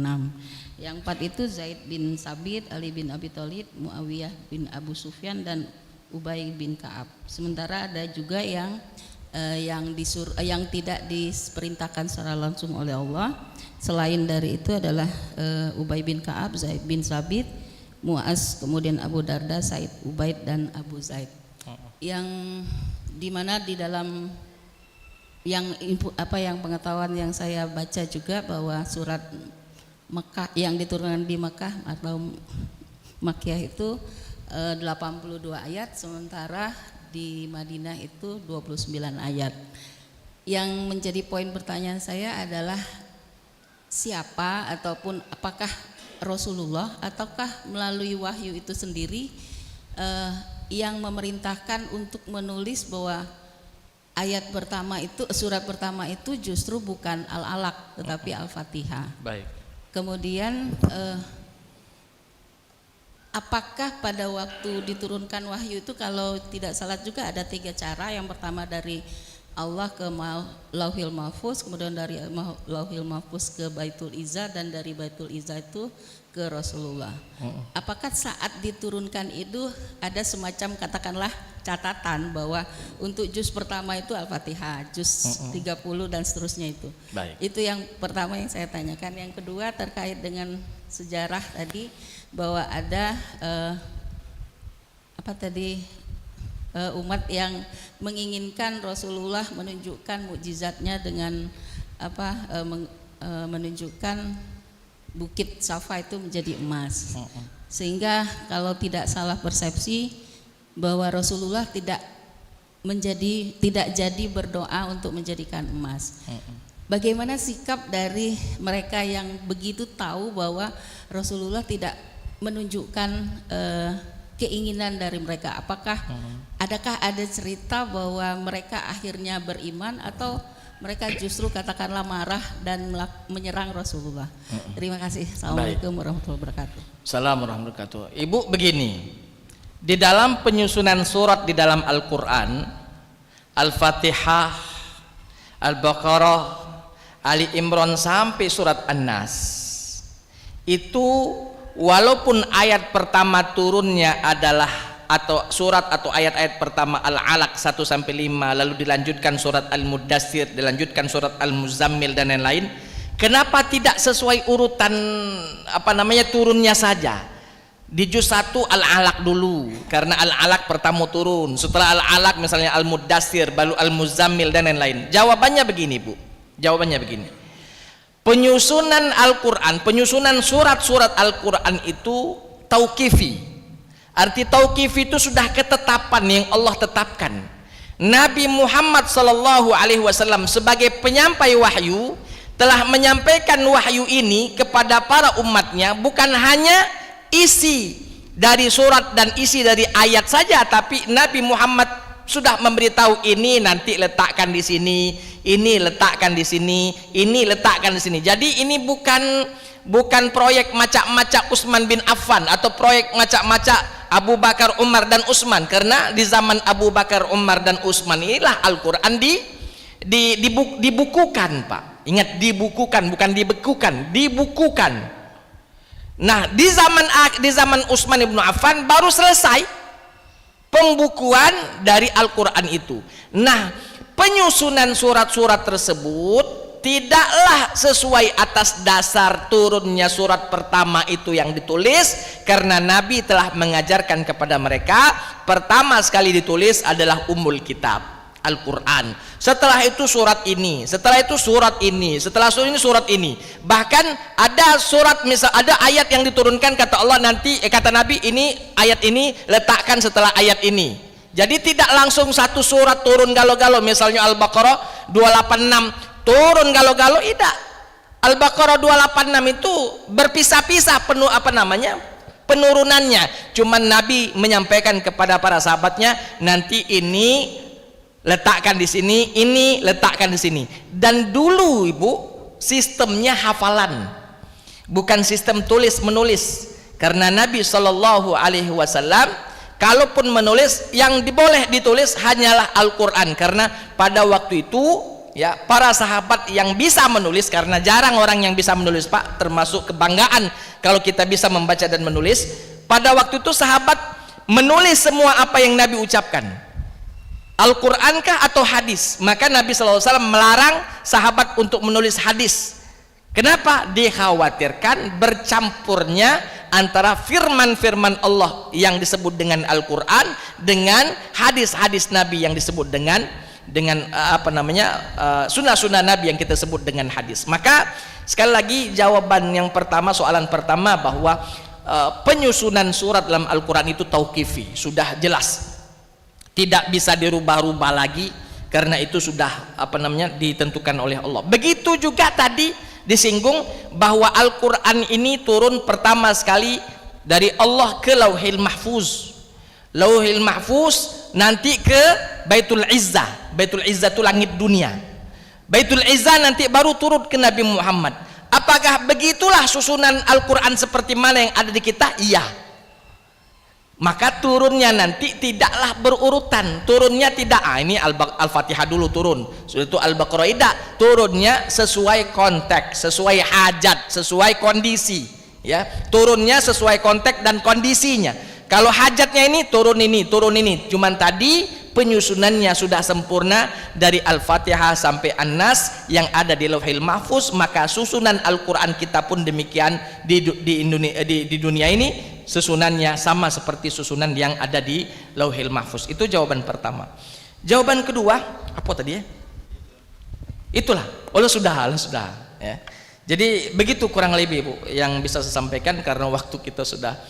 D: Yang 4 itu Zaid bin Sabit, Ali bin Abi Thalib, Muawiyah bin Abu Sufyan dan Ubay bin Ka'ab. Sementara ada juga yang tidak diperintahkan secara langsung oleh Allah. Selain dari itu adalah Ubay bin Ka'ab, Zaid bin Sabit, Muaz, kemudian Abu Darda, Said Ubaid dan Abu Zaid. Yang dimana di dalam yang pengetahuan yang saya baca juga bahwa surat Mekah yang diturunkan di Mekah atau Makkiyah itu 82 ayat, sementara di Madinah itu 29 ayat. Yang menjadi poin pertanyaan saya adalah siapa ataupun apakah Rasulullah ataukah melalui wahyu itu sendiri yang memerintahkan untuk menulis bahwa ayat pertama itu, surat pertama itu justru bukan Al-Alaq tetapi Al-Fatihah.
B: Baik.
D: Kemudian apakah pada waktu diturunkan wahyu itu, kalau tidak salah juga ada 3 cara. Yang pertama dari Allah ke Lauhil Mahfuz, kemudian dari Lauhil Mahfuz ke Baitul Izzah, dan dari Baitul Izzah itu ke Rasulullah. Apakah saat diturunkan itu ada semacam katakanlah catatan bahwa untuk juz pertama itu Al-Fatihah, juz 30 dan seterusnya itu.
B: Baik.
D: Itu yang pertama yang saya tanyakan. Yang kedua terkait dengan sejarah tadi bahwa ada umat yang menginginkan Rasulullah menunjukkan mukjizatnya dengan menunjukkan Bukit Safa itu menjadi emas, sehingga kalau tidak salah persepsi bahwa Rasulullah tidak jadi berdoa untuk menjadikan emas. Bagaimana sikap dari mereka yang begitu tahu bahwa Rasulullah tidak menunjukkan keinginan dari mereka? Adakah ada cerita bahwa mereka akhirnya beriman atau mereka justru katakanlah marah dan menyerang Rasulullah? Terima kasih. Assalamualaikum warahmatullahi wabarakatuh.
B: Assalamualaikum warahmatullahi wabarakatuh. Ibu, begini, di dalam penyusunan surat di dalam Al-Quran, Al-Fatihah, Al-Baqarah, Ali Imran sampai surat An-Nas, itu walaupun ayat pertama turunnya adalah atau surat atau ayat-ayat pertama Al-Alaq 1-5, lalu dilanjutkan surat Al-Muddatsir, dilanjutkan surat Al-Muzammil dan lain-lain, kenapa tidak sesuai urutan turunnya saja? Di juz 1 Al-Alaq dulu, karena Al-Alaq pertama turun, setelah Al-Alaq misalnya Al-Muddatsir, baru Al-Muzammil dan lain-lain. Jawabannya begini, Bu. Jawabannya begini. Penyusunan Al-Quran, penyusunan surat-surat Al-Quran itu tauqifi. Arti tauqif itu sudah ketetapan yang Allah tetapkan. Nabi Muhammad SAW sebagai penyampai wahyu telah menyampaikan wahyu ini kepada para umatnya, bukan hanya isi dari surat dan isi dari ayat saja, tapi Nabi Muhammad sudah memberitahu ini nanti letakkan di sini, ini letakkan di sini, ini letakkan di sini. Jadi ini bukan proyek macak-macak Utsman bin Affan atau proyek macak-macak Abu Bakar, Umar dan Utsman, karena di zaman Abu Bakar, Umar dan Utsman inilah Al-Quran dibukukan, Pak. Ingat, dibukukan, bukan dibekukan, dibukukan. Nah, di zaman Utsman bin Affan baru selesai pembukuan dari Al-Quran itu. Nah, penyusunan surat-surat tersebut tidaklah sesuai atas dasar turunnya surat pertama itu yang ditulis, karena Nabi telah mengajarkan kepada mereka pertama sekali ditulis adalah Ummul Kitab. Al-Quran, setelah itu surat ini, setelah itu surat ini, setelah surat ini surat ini. Bahkan ada surat, misal ada ayat yang diturunkan, kata Allah nanti, kata Nabi, ini ayat ini letakkan setelah ayat ini. Jadi tidak langsung satu surat turun galo-galo, misalnya Al-Baqarah 286 turun galo-galo, tidak. Al-Baqarah 286 itu berpisah-pisah penuh penurunannya. Cuman Nabi menyampaikan kepada para sahabatnya, nanti ini letakkan di sini, ini letakkan di sini. Dan dulu Ibu, sistemnya hafalan, bukan sistem tulis menulis. Karena Nabi Shallallahu Alaihi Wasallam, kalaupun menulis, yang boleh ditulis hanyalah Al-Quran. Karena pada waktu itu, ya, para sahabat yang bisa menulis, karena jarang orang yang bisa menulis Pak, termasuk kebanggaan kalau kita bisa membaca dan menulis. Pada waktu itu sahabat menulis semua apa yang Nabi ucapkan, Al-Quran kah atau hadis. Maka Nabi SAW melarang sahabat untuk menulis hadis. Kenapa? Dikhawatirkan bercampurnya antara firman-firman Allah yang disebut dengan Al-Quran dengan hadis-hadis Nabi yang disebut dengan sunnah-sunnah Nabi yang kita sebut dengan hadis. Maka sekali lagi jawaban yang pertama, soalan pertama, bahwa penyusunan surat dalam Al-Quran itu tauqifi, sudah jelas, tidak bisa dirubah-rubah lagi, karena itu sudah ditentukan oleh Allah. Begitu juga tadi disinggung bahwa Al-Quran ini turun pertama sekali dari Allah ke Lauhil Mahfuz. Lauhil Mahfuz nanti ke Baitul Izzah. Baitul Izzah itu langit dunia. Baitul Izzah nanti baru turun ke Nabi Muhammad. Apakah begitulah susunan Al-Quran seperti mana yang ada di kita? Iya. Maka turunnya nanti tidaklah berurutan, turunnya tidak, ini Al-Fatihah dulu turun, sudah itu Al-Baqarah, tidak, turunnya sesuai konteks, sesuai hajat, sesuai kondisi, ya, turunnya sesuai konteks dan kondisinya. Kalau hajatnya ini, turun ini, cuman tadi penyusunannya sudah sempurna dari Al-Fatihah sampai An-Nas yang ada di Lauhil Mahfuz. Maka susunan Al-Quran kita pun demikian di dunia ini, susunannya sama seperti susunan yang ada di Lauhil Mahfuz. Itu jawaban pertama. Jawaban kedua, apa tadi ya? Itulah, sudah ya. Jadi begitu kurang lebih Bu yang bisa saya sampaikan, karena waktu kita sudah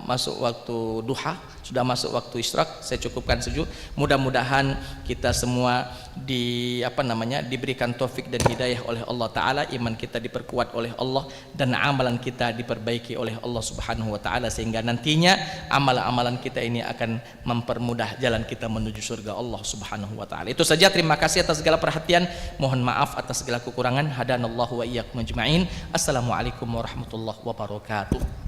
B: masuk waktu duha, sudah masuk waktu isyraq. Saya cukupkan sejuk. Mudah-mudahan kita semua diberikan taufik dan hidayah oleh Allah Ta'ala, iman kita diperkuat oleh Allah, dan amalan kita diperbaiki oleh Allah Subhanahu Wa Ta'ala, sehingga nantinya amalan-amalan kita ini akan mempermudah jalan kita menuju surga Allah Subhanahu Wa Ta'ala. Itu saja, terima kasih atas segala perhatian, mohon maaf atas segala kekurangan. Hadanallahu wa iyyakum ajma'in. Assalamualaikum warahmatullahi wabarakatuh.